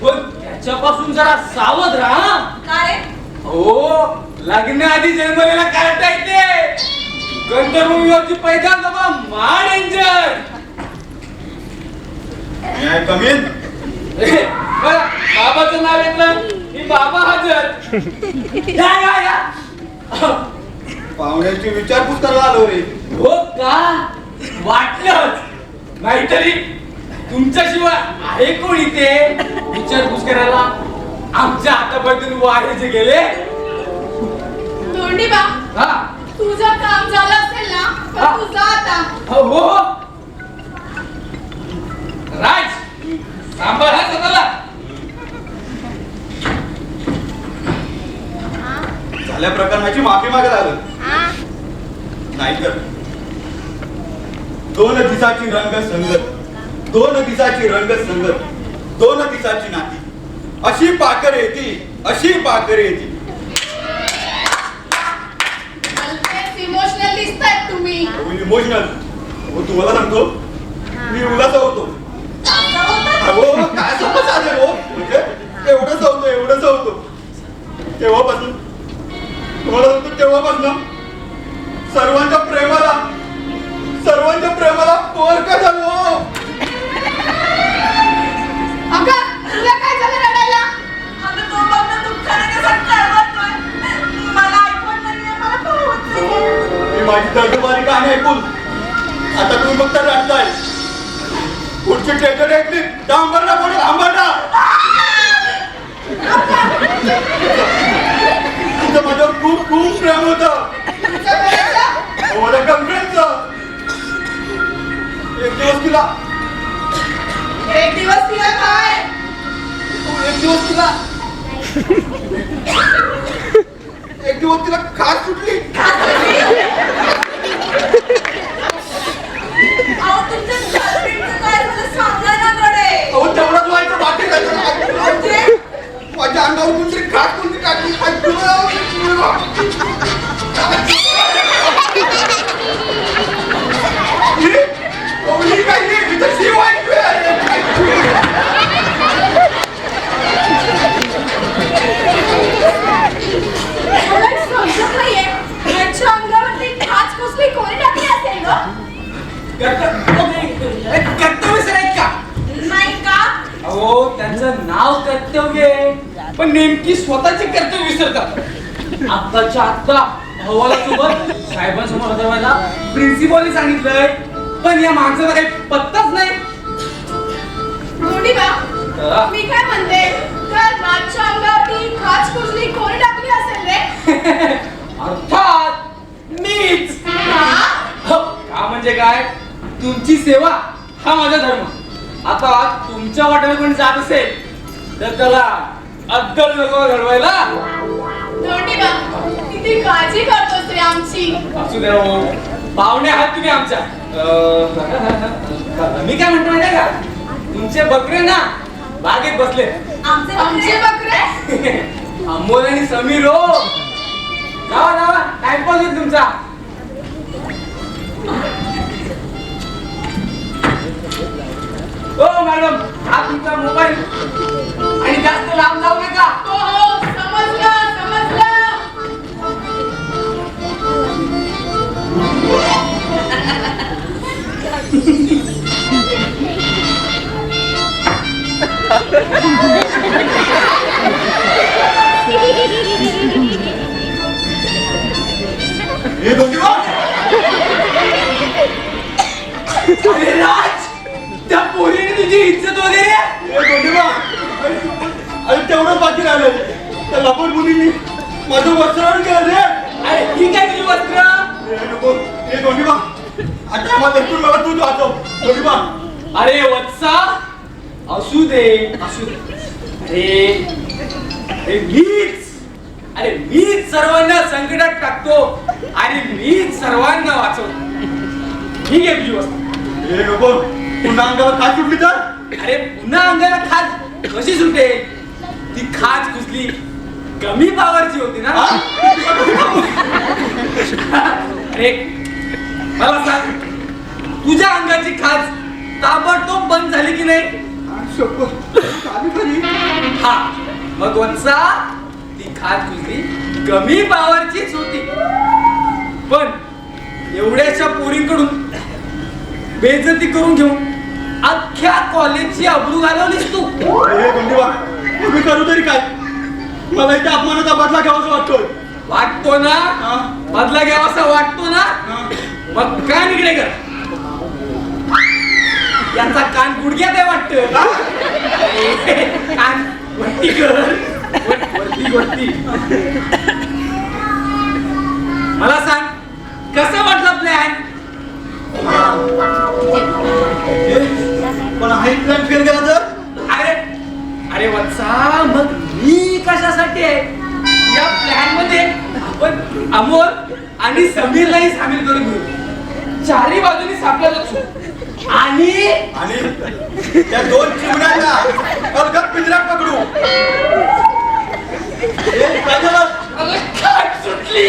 पण त्याच्यापासून जरा सावध राहा. का रे? हो लग्नाआधी जन्मलेला काढता येते. गंधर्वची पैदान बाबा मा डेंजर. मी कमीन बाबाचं नाव येतलं मी बाबा हजर. या या या. पाहुण्याची विचारपूस करायला आलो रे. हो का वाटलंच. नाहीतरी तुमच्याशिवाय आहे कोण इथे विचारपूस करायला. आमच्या हातापासून वारे जे गेले. दोंडीबा, हा तुझं काम झालं असेल ना हा. तर तू जा आता. हो राज सांभाळा स्वतःला. झाल्या प्रकरणाची माफी मागायला आलो. नाहीतर दोन दिसाची रंगसंगत, दोन दिसाची रंगसंगत, दोन दिसाची नाती, अशी पाकर येती, अशी पाकर येती. इमोशनल दिसतायत तुम्ही. इमोशनल हो तुम्हाला सांगतो मी उल्हास होतो. हो काय समज आले हो म्हणजे एवढंच होतो तेव्हापासून तुम्हाला सांगतो तेव्हापासून सर्वांच्या प्रेमाला पोर का झालो. अगं तुला काय झालं रडायला? अगं तो बघ ना दुःखाने कसा कळवळतोय. मला ऐकवत नाहीये, मला कळवत नाहीये. मी माझी दर्दबारी कहाणी ऐकून आता तुम्ही फक्त रडताय. पुढची ट्रेजर ऐकली डांबरला पडेल आंबरला. तुमचं माझ्यावर खूप खूप प्रेम होतं. तुझं करायचं? माझ्या गर्लफ्रेंडचं. एक दिवस तिला एक दिवस तिला काय? एक दिवस तिला खास सुटली. अहो तुमच्या गर्लफ्रेंडचं काय झालं सांगा ना कडे. अहो तेवढंच व्हायचं बाकी राहिलं. म्हणजे माझ्या अंगावर कोणतरी खास कोणती टाकली. ही काय ही तर शिव मला समजत नाहीये. याच्या अंगावरती खाज कुसली कोणी टाकली असेल गं? कर्तव्य आहेत का. नाही का? अहो त्यांचं नाव कर्तव्य आहे पण नेमकी स्वतःचे कर्तव्य विसरतात. आत्ताच्या आत्ता हवालासोबत साहेबांसमोर हजर प्रिन्सिपलने सांगितलंय पण या माणसाचा काही पत्ताच नाही. दोंडीबा, मी काय म्हणते तर राजच्या अंगावरती खाज कुसली कोणी टाकली असेल रे? अर्थात मीच. हा? का म्हणजे काय तुमची सेवा हा माझा धर्म. आता तुमच्या वाटेने कोणी जात असेल तर त्याला अद्दल नको घडवायला. दोंडीबा, किती काळजी करतोस रे आमची. असू द्या हो. पाहुणे आहात तुम्ही आमच्या. मी काय म्हणतो माहिती का तुमचे बकरे ना बागेत बसले. आमचे बकरे? अमोल आणि समीर हो. जावा टाइमपास होईल तुमचा. हो मॅडम हा तुमचा मोबाईल आणि जास्त लांब जाऊ नका. हो समजलं. हे दोंडीबा अरे राज, त्या पोरीने तुझी इज्जत वगैरे. हे दोंडीबा अरे तेवढं बाकी राहिलं त्या लपट मुलींनी माझं वस्त्रावरण केलं रे. अरे ही काय तुझी वस्त्र. हे नको हे दोंडीबा आता मला धरतून मला तू वाचव दोंडीबा. अरे वत्सा, असू दे असू दे. अरे मीच सर्वांना संकटात टाकतो आणि मीच सर्वांना वाचवतो. ठीक आहे तुझी वस्त्र. हे नको पुन्हा अंगावर काय सुटली तर. अरे पुन्हा अंगाला खाज कशी सुटेल. ती खाज कुसली कमी पावरची होती ना. अरे मला सांग, तुझ्या अंगाची खाज ताबडतोब बंद झाली की नाही. हा मग वत्सा, ती खाज कुसली कमी पावरचीच होती. पण एवढ्याशा पोरींकडून बेइज्जती करून घेऊन अख्ख्या कॉलेजची अब्रू घालवलीस तू. हे दोंडीबा मी करू तरी काय. मला इथे अपमानाचा बदला घ्यावासा वाटतोय. वाटतो ना. बदला घ्यावासा वाटतो ना. मग कान इकडे कर. याचा कान गुडघ्यात आहे वाटत. कान वरती कर. वरती वरती. मला सांग कसा वाटला प्लॅन. पण हा प्लॅन फेल गेला तर. अरे अरे वत्सा, मग मी कशासाठी आहे. या प्लॅन मध्ये आपण अमोल आणि समीरलाही सामील करून घेऊ. चारी बाजूनी सापला जातो आणि त्या दोन चिमण्यांना अलगद पिंजऱ्यात पकडू. काय झालं. खाट सुटली.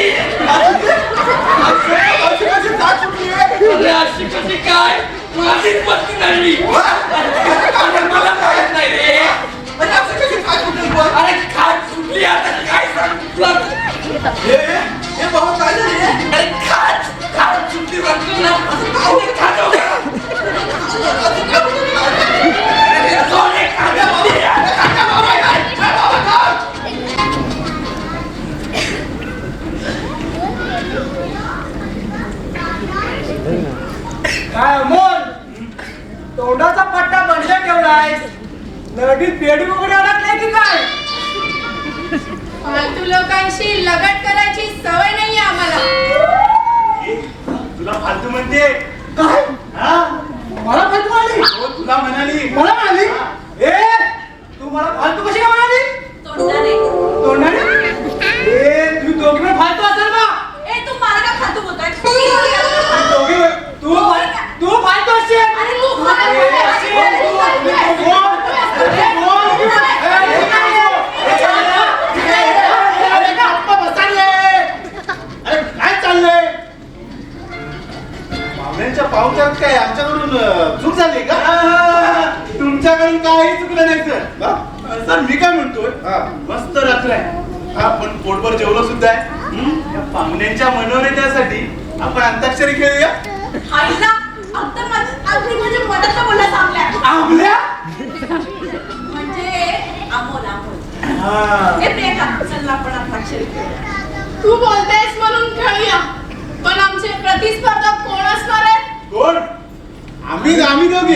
अरे अशी कशी काय. माझीच पत्नी नडली. अरे मला माहित नाही रे. अरे खाट सुटली. आता काय सांगू. हे बाबा काय झालं. अरे खाट सुटली सांगतो ना. अरे खाट हो गया. अरे सोने खाट सुटली. काय अमोल, तोंडाचा पट्टा बंद ठेवलाय. नडीत बेडी वगैरे अडकले की काय. फालतू लोकांशी लगट करायची सवय नाहीये आम्हाला. तुला फालतू म्हणते. काय. हा मला फालतू म्हणाली. हो, तुला म्हणाली. मला म्हणाली. ए तू मला फालतू कशी काय म्हणाली. तोंडाने. तोंडाने. ए तू दोघी पण फालतू असेल ना. ए तू मला का फालतू बोलतोय. दोघी तू फालतू असेल. अरे तू मला अरे काय चाललंय. पाहुण्यांच्या पावत्यात काय आमच्याकडून चूक झाली का. तुमच्याकडून काही चुकलं नाही सर. सर मी काय म्हणतोय, मस्त रात्र आहे. आपण पोटभर जेवलो सुद्धा आहे. या पाहुण्यांच्या मनोरंजनासाठी आपण अंताक्षरी खेळूया. आईला अगदी म्हणजे मनातलं बोलला चांगल्या. आमल्या. म्हणजे अमोल अमोल. हे प्रियंका चल ना आपण अंताक्षरी खेळूया. तू बोलतेस म्हणून खेळूया. पण आमचे प्रतिस्पर्धक कोण असणार आहे. कोण. आम्ही दोघे.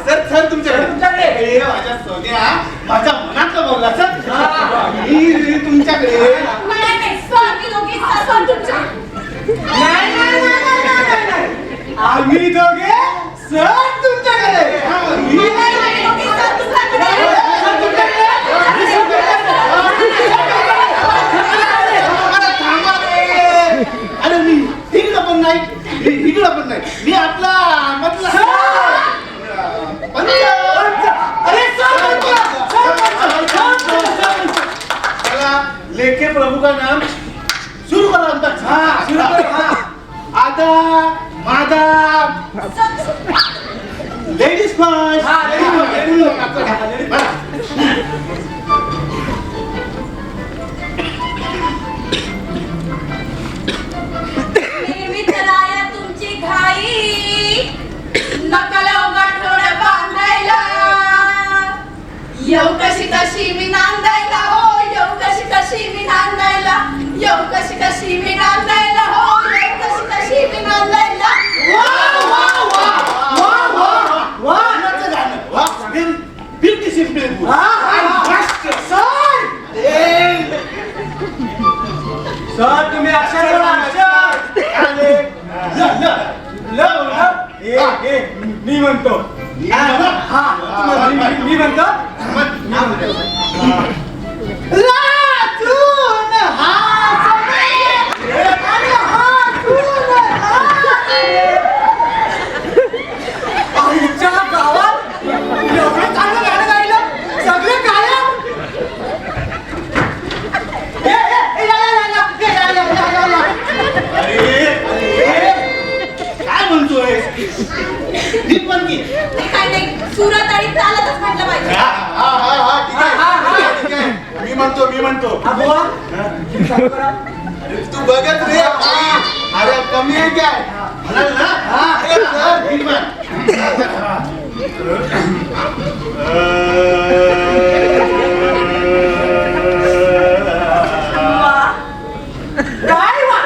सर सर तुमच्याकडे. ए, माझ्या सोन्या, माझ्या मनातलं बोलला सर. मी तुमच्याकडे. नाही नाही सर मी दोघी सर तुमच्या. नाही नाही नाही नाही नाही. आम्ही दोघे सर तुमच्याकडे. नाही नाही दोघी सर तुमच्याकडे. अरे मी इकडं पण नाही. मी आपला मधला लेखे प्रभु का नाम शुरू करा अंताक्षरी. आदा मादा लेडीज फर्स्ट. विठराया तुमची घाई नका लावू गाठोड बांधायला. येऊ कशी कशी मी नांदायला हो, येऊ कशी कशी मी नांदायला, येऊ कशी कशी मी नांदायला हो, येऊ कशी कशी मी नांदायला. कोणाचं गाणं? वा, beautiful, beautiful. सर तुम्ही अक्षर बोला, अक्षर. मी म्हणतो मी म्हणतो लाजून हासणे आणि हसून हसणे. आईच्या गावात एवढं चांगलं गाणं गायलं, सगळे गायब. काय म्हणतोय नीट म्हण की. नाही काय नाही, सुरात आणि तालातच म्हटलं पाहिजे. ठीक आहे. मी म्हणतो अबुवा, अरे तू बघत रे. अरे कमी आहे काय म्हणाल ना. अरे सर, नीट म्हण. काय वा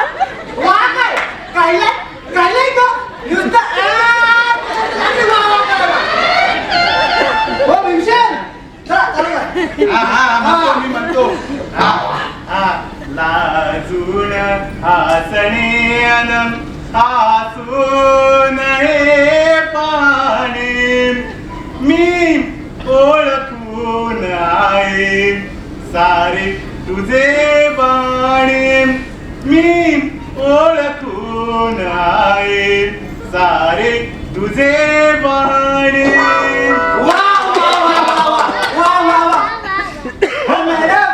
वा काय कायला कायला तो नुसतं आणि वा वा करायला. हो भीमसेन, चला मी म्हणतो लाजून हासणे अन हसून हे पाणी मी ओळखून आहे सारे तुझे बाणे मी ओळखून आहे सारे तुझे बाणे. वा वा वा वा वा वा वा. हो मॅडम,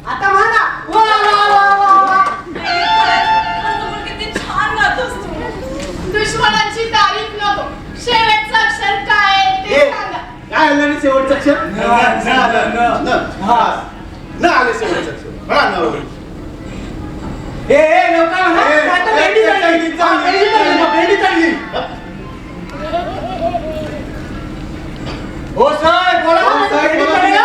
आता म्हणा वा वा वा वा वा. खरंच किती छान गातोस तू. दुश्मनांची तारीफ नको, शेवटचं अक्षर काय ते सांगा. काय आलं रे शेवटचं अक्षर? न आले शेवटचं अक्षर. म्हणा न. ए लोक म्हणा आता भेंडी चालली, भेंडी चालली. हो सर बोला. भेंडी चालली ना?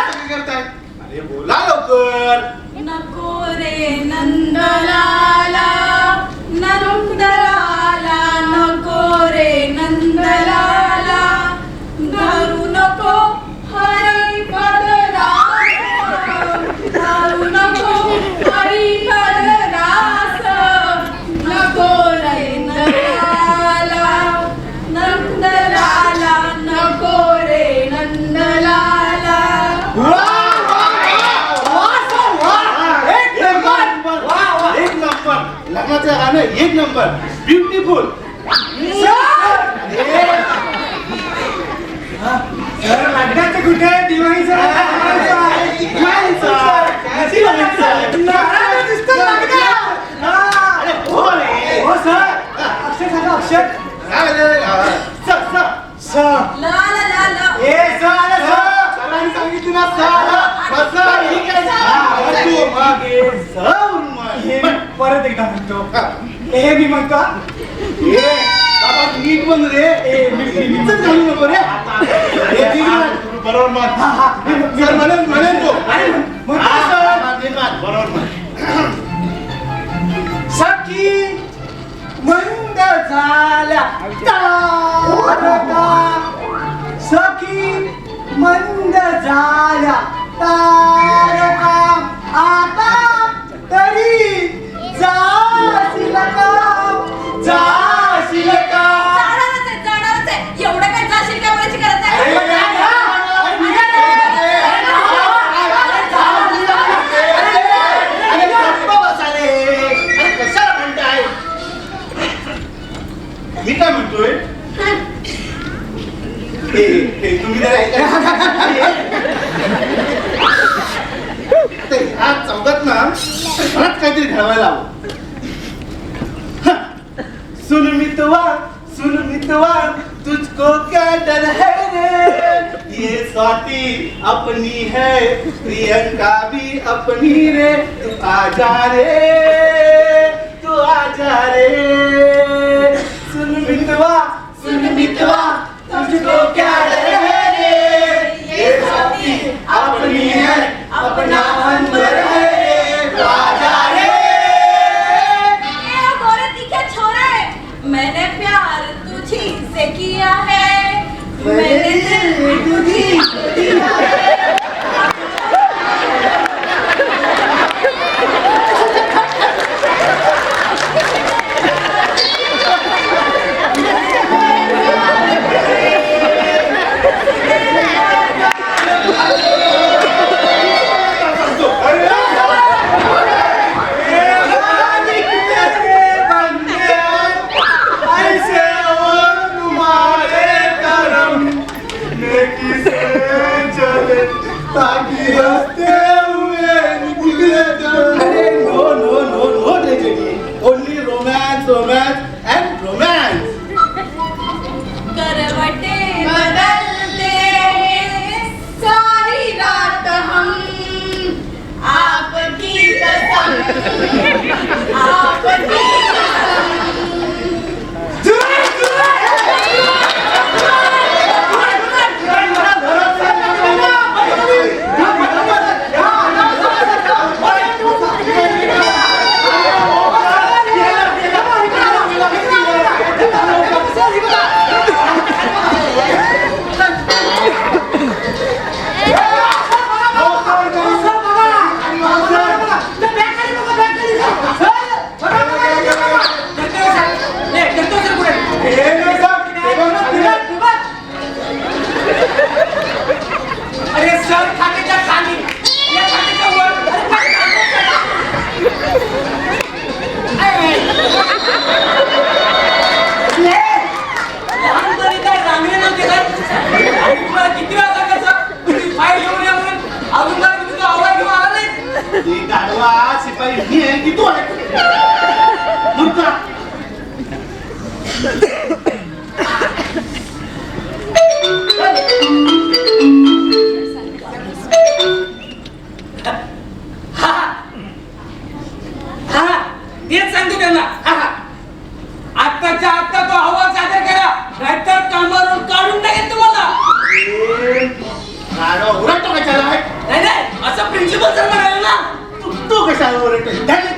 अरे बोला लवकर. नको रे नंदलाला, नंदलाला नको रे नंदलाला, धरू नको हरिपद रास, धरू नको हरिपद रास, नको रे नंदलाला, नंदलाला नको रे नंदलाला. एक नंबर लग्नाचं गाणं एक नंबर ब्युटिफुल. सर लग्नाचं कुठे दिवाळीचं हो सर अक्षर सांगा अक्षर. ला ला ला ला. ए सर सरांनी सांगितलं ना साला बसा ठीक आहे. हे परत एकदा म्हणतो. हे मी म्हणतो. नीट बन रे. नीटच घालू नको रे. बरोबर म्हण. सर म्हणेन तो. बरोबर म्हण. सखी मंद झाल्या तारका, सखी मंद झाल्या तारका, आता तरी जाशील का, जाशील का. जाणारच आहे. एवढं काय जाशील का बोलायची गरज नाही. कशाला म्हणताय? मी काय म्हणतोय तुम्ही आज चौकात ना मलाच काहीतरी ठरवायला हवं. सुन मितवा तुझको क्या डर है रे, ये स्वाति अपनी है प्रियंका भी अपनी रे, तू आजा रे, तू आजा रे. सुन मितवा तुझको क्या डर है रे, ये स्वाति ताकि रस्ते हुए निकले जब अरे no no no no tragedy only romance romance and romance करवटे बदलते सारी रात हम आपकी कसम आपकी अरे सर खात्याच्या खाली या खात्याच्या वर लहानपणी काय रांगणे नव्हते काय आणि तुम्हाला किती वेळा सांगायचं तुम्ही फाईल घेऊन या म्हणून अजून काय तुम्ही तो आवाज घेऊन आला नाही ती गाढवा शिपाई मी आहे की तू आहे मुर्खा तेच सांगतो त्यांना आत्ताच्या आत्ता तो आवाज सादर करा नाहीतर कामावरून काढून टाकेल तुम्हाला गाढवा उरटतो कशाला आहे नाही नाही असं प्रिन्सिपल सर म्हणाले ना तू कशाला ओरडतोय त्याने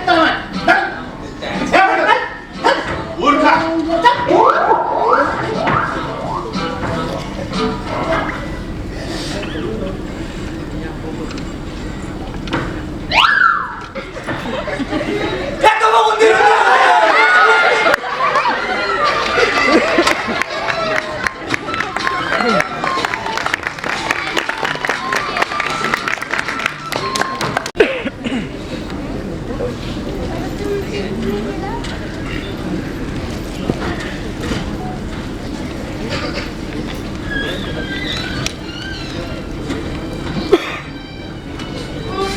मूर्खा फेका बघून दिलं.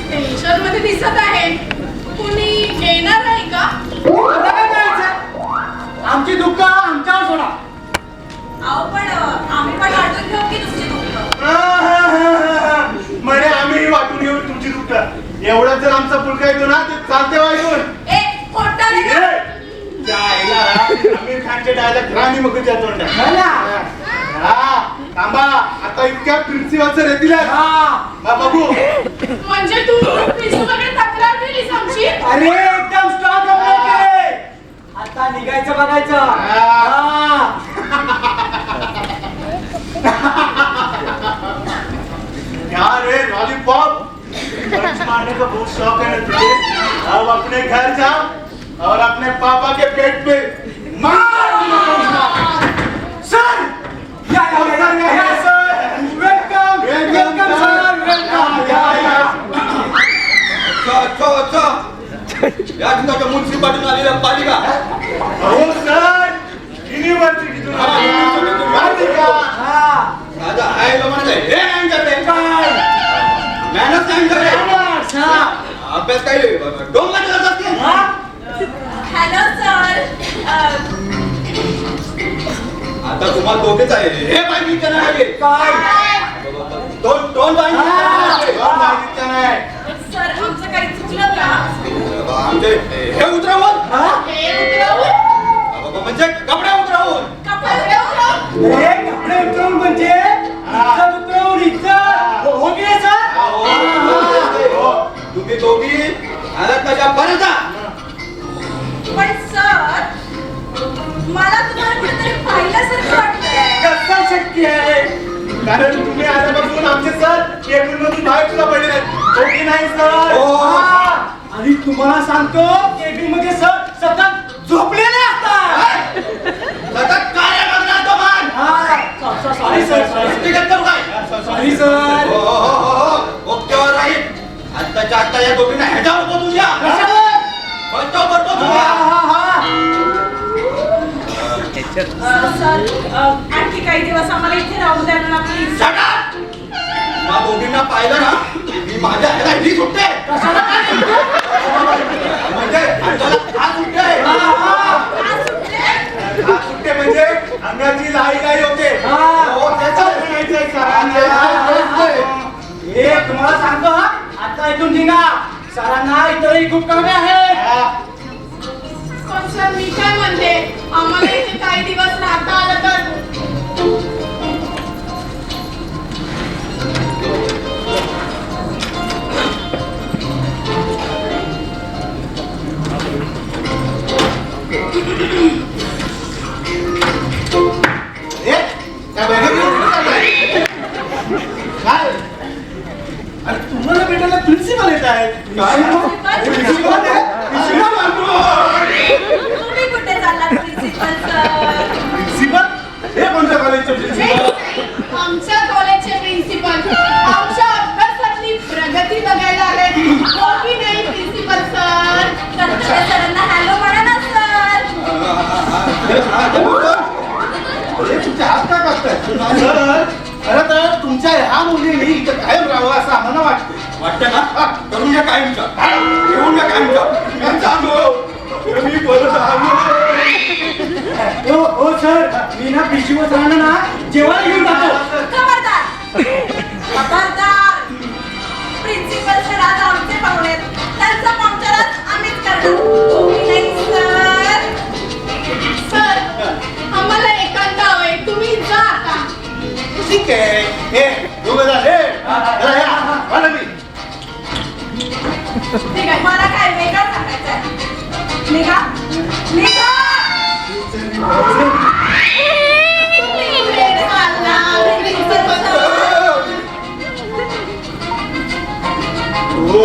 टेन्शन मध्ये दिसत आहे कुणी येणार आहे का आता काय करायचं? आमची दुःख आमच्यावर सोडा अहो पण आम्ही पण वाटून घेऊ की तुमची दुःख म्हणे आम्ही वाटून घेऊ तुमची दुःख एवढा जर आमचा पुलका येतो ना ते चालते वाईकून ए खोटा नाही का? आमिर खानचे डायलॉग राणी मुखर्जी तोंडात हा थांबा आता इतक्या प्रिन्सिपल सर येतील बघू म्हणजे तू प्रिन्सिपलकडे तक्रार केलीस आमची अरे एकदम स्ट्रॉंग आता निघायचं बघायचं यार रे लॉलीपॉप पंच मारने का बहुत शौक है ना तुझे अब अपने घर जाओ और अपने पापा के पेट पे मार सर या sir welcome welcome sir welcome या ठिकाणच्या म्युन्सिपालिटीतून आलेल्या पालिका हो सर युनिव्हर्सिटीतून पालिका राजा आहे लोकांना हे नाही करते मेहनत नाही करते अभ्यास काही डोंगर करत असते हॅलो सर आता तुम्हाला दोघेच आहे हे पाहिजे विचार आहे काय दोन पाहिजे सर आमचं काही चुकलं का आमचे हे उतरावून हे उतरवून म्हणजे कपडे उतरावून कपडे उतरवून? हे कपडे उतरवून म्हणजे इज्जत उतरवून इज्जत हो की नाही सर तुम्ही दोघी आलात माझ्या परत पण सर मला तुम्हाला कुठेतरी पाहिल्यासारखं वाटतंय कसं शक्य आहे कारण तुम्ही आल्यापासून आमचे सर टेबल मधून बाहेर सुद्धा पडले हो की नाही सर आणि तुम्हाला सांगतो केबिन मध्ये सर सतत झोपलेले असतात सतत कार्य करणार तो मान सॉरी सर व्यक्तिगत करू काय सॉरी सर ओकेवर राहील आत्ताच्या आत्ता या दोघींना ह्याच्यावर पोचून द्या बसस्टॉपवर पोचून द्या सर आणखी काही दिवस आम्हाला इथे राहू द्या ना प्लीज या दोघींना पाहिलं ना माझ्या ह्याला ही सुटते म्हणजे अंगाला खास सुटते खास सुटते म्हणजे अंगाची लाई होते हो, त्याचं म्हणायचंय सरांना. हे तुम्हाला सांगतो हा, आता ऐकून निघा. सरांना इतरही खूप कामे आहेत. पण सर मी काय म्हणते आम्हाला इथे काही दिवस राहता आलं तर काय बॅगेत घेऊन कुठे चाललाय? काय अरे तुम्हाला भेटायला प्रिन्सिपल येत आहेत काय प्रिन्सिपल आहे? प्रिन्सिपल म्हणतो. तुम्ही कुठे चाललात प्रिन्सिपल सर प्रिन्सिपल हे कोणत्या कॉलेजचे प्रिन्सिपल आमच्या कॉलेजचे प्रिन्सिपल आमच्या अभ्यासातली प्रगती बघायला आले हो की नाही प्रिन्सिपल सर कर्तव्य सरांना हॅलो म्हणा ना सर अरे तुमचे हात का कापताय सर खरं तर तुमच्या ह्या मुलीने इथं कायम राहावं असं आम्हाला वाटतं वाटतं ना करून घ्या कायमचा घेऊन घ्या कायमचा मी सांगतो मी परत आलो हो हो सर मी ना पिशवीवर राहणं ना जेवायला घेऊन जातो. खबरदार खबरदार प्रिन्सिपल सर आज आमचे पाहुणे आहेत. त्यांचा पाहुणचारच आम्हीच करणार तुम्ही नाही सर सर आम्हाला एकांत हवंय तुम्ही जा आता ठीक आहे हे दोघं झाले मी ठीक आहे मला काय वेगळं सांगायचं आहे निघा निघा वेळ झाला, प्रिन्सिपल सर. हो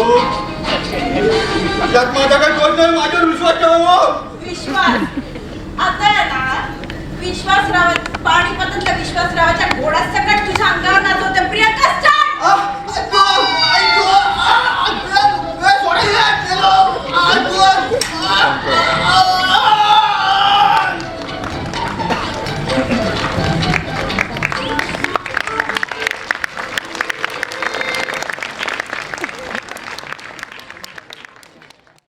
त्यात माझा काही दोष नाही माझ्यावर विश्वास ठेवा विश्वास आता आहे ना विश्वासराव पाणीपतंत विश्वासरावाच्या घोडा सकट तुझ्या अंगावर नाचवते प्रियंका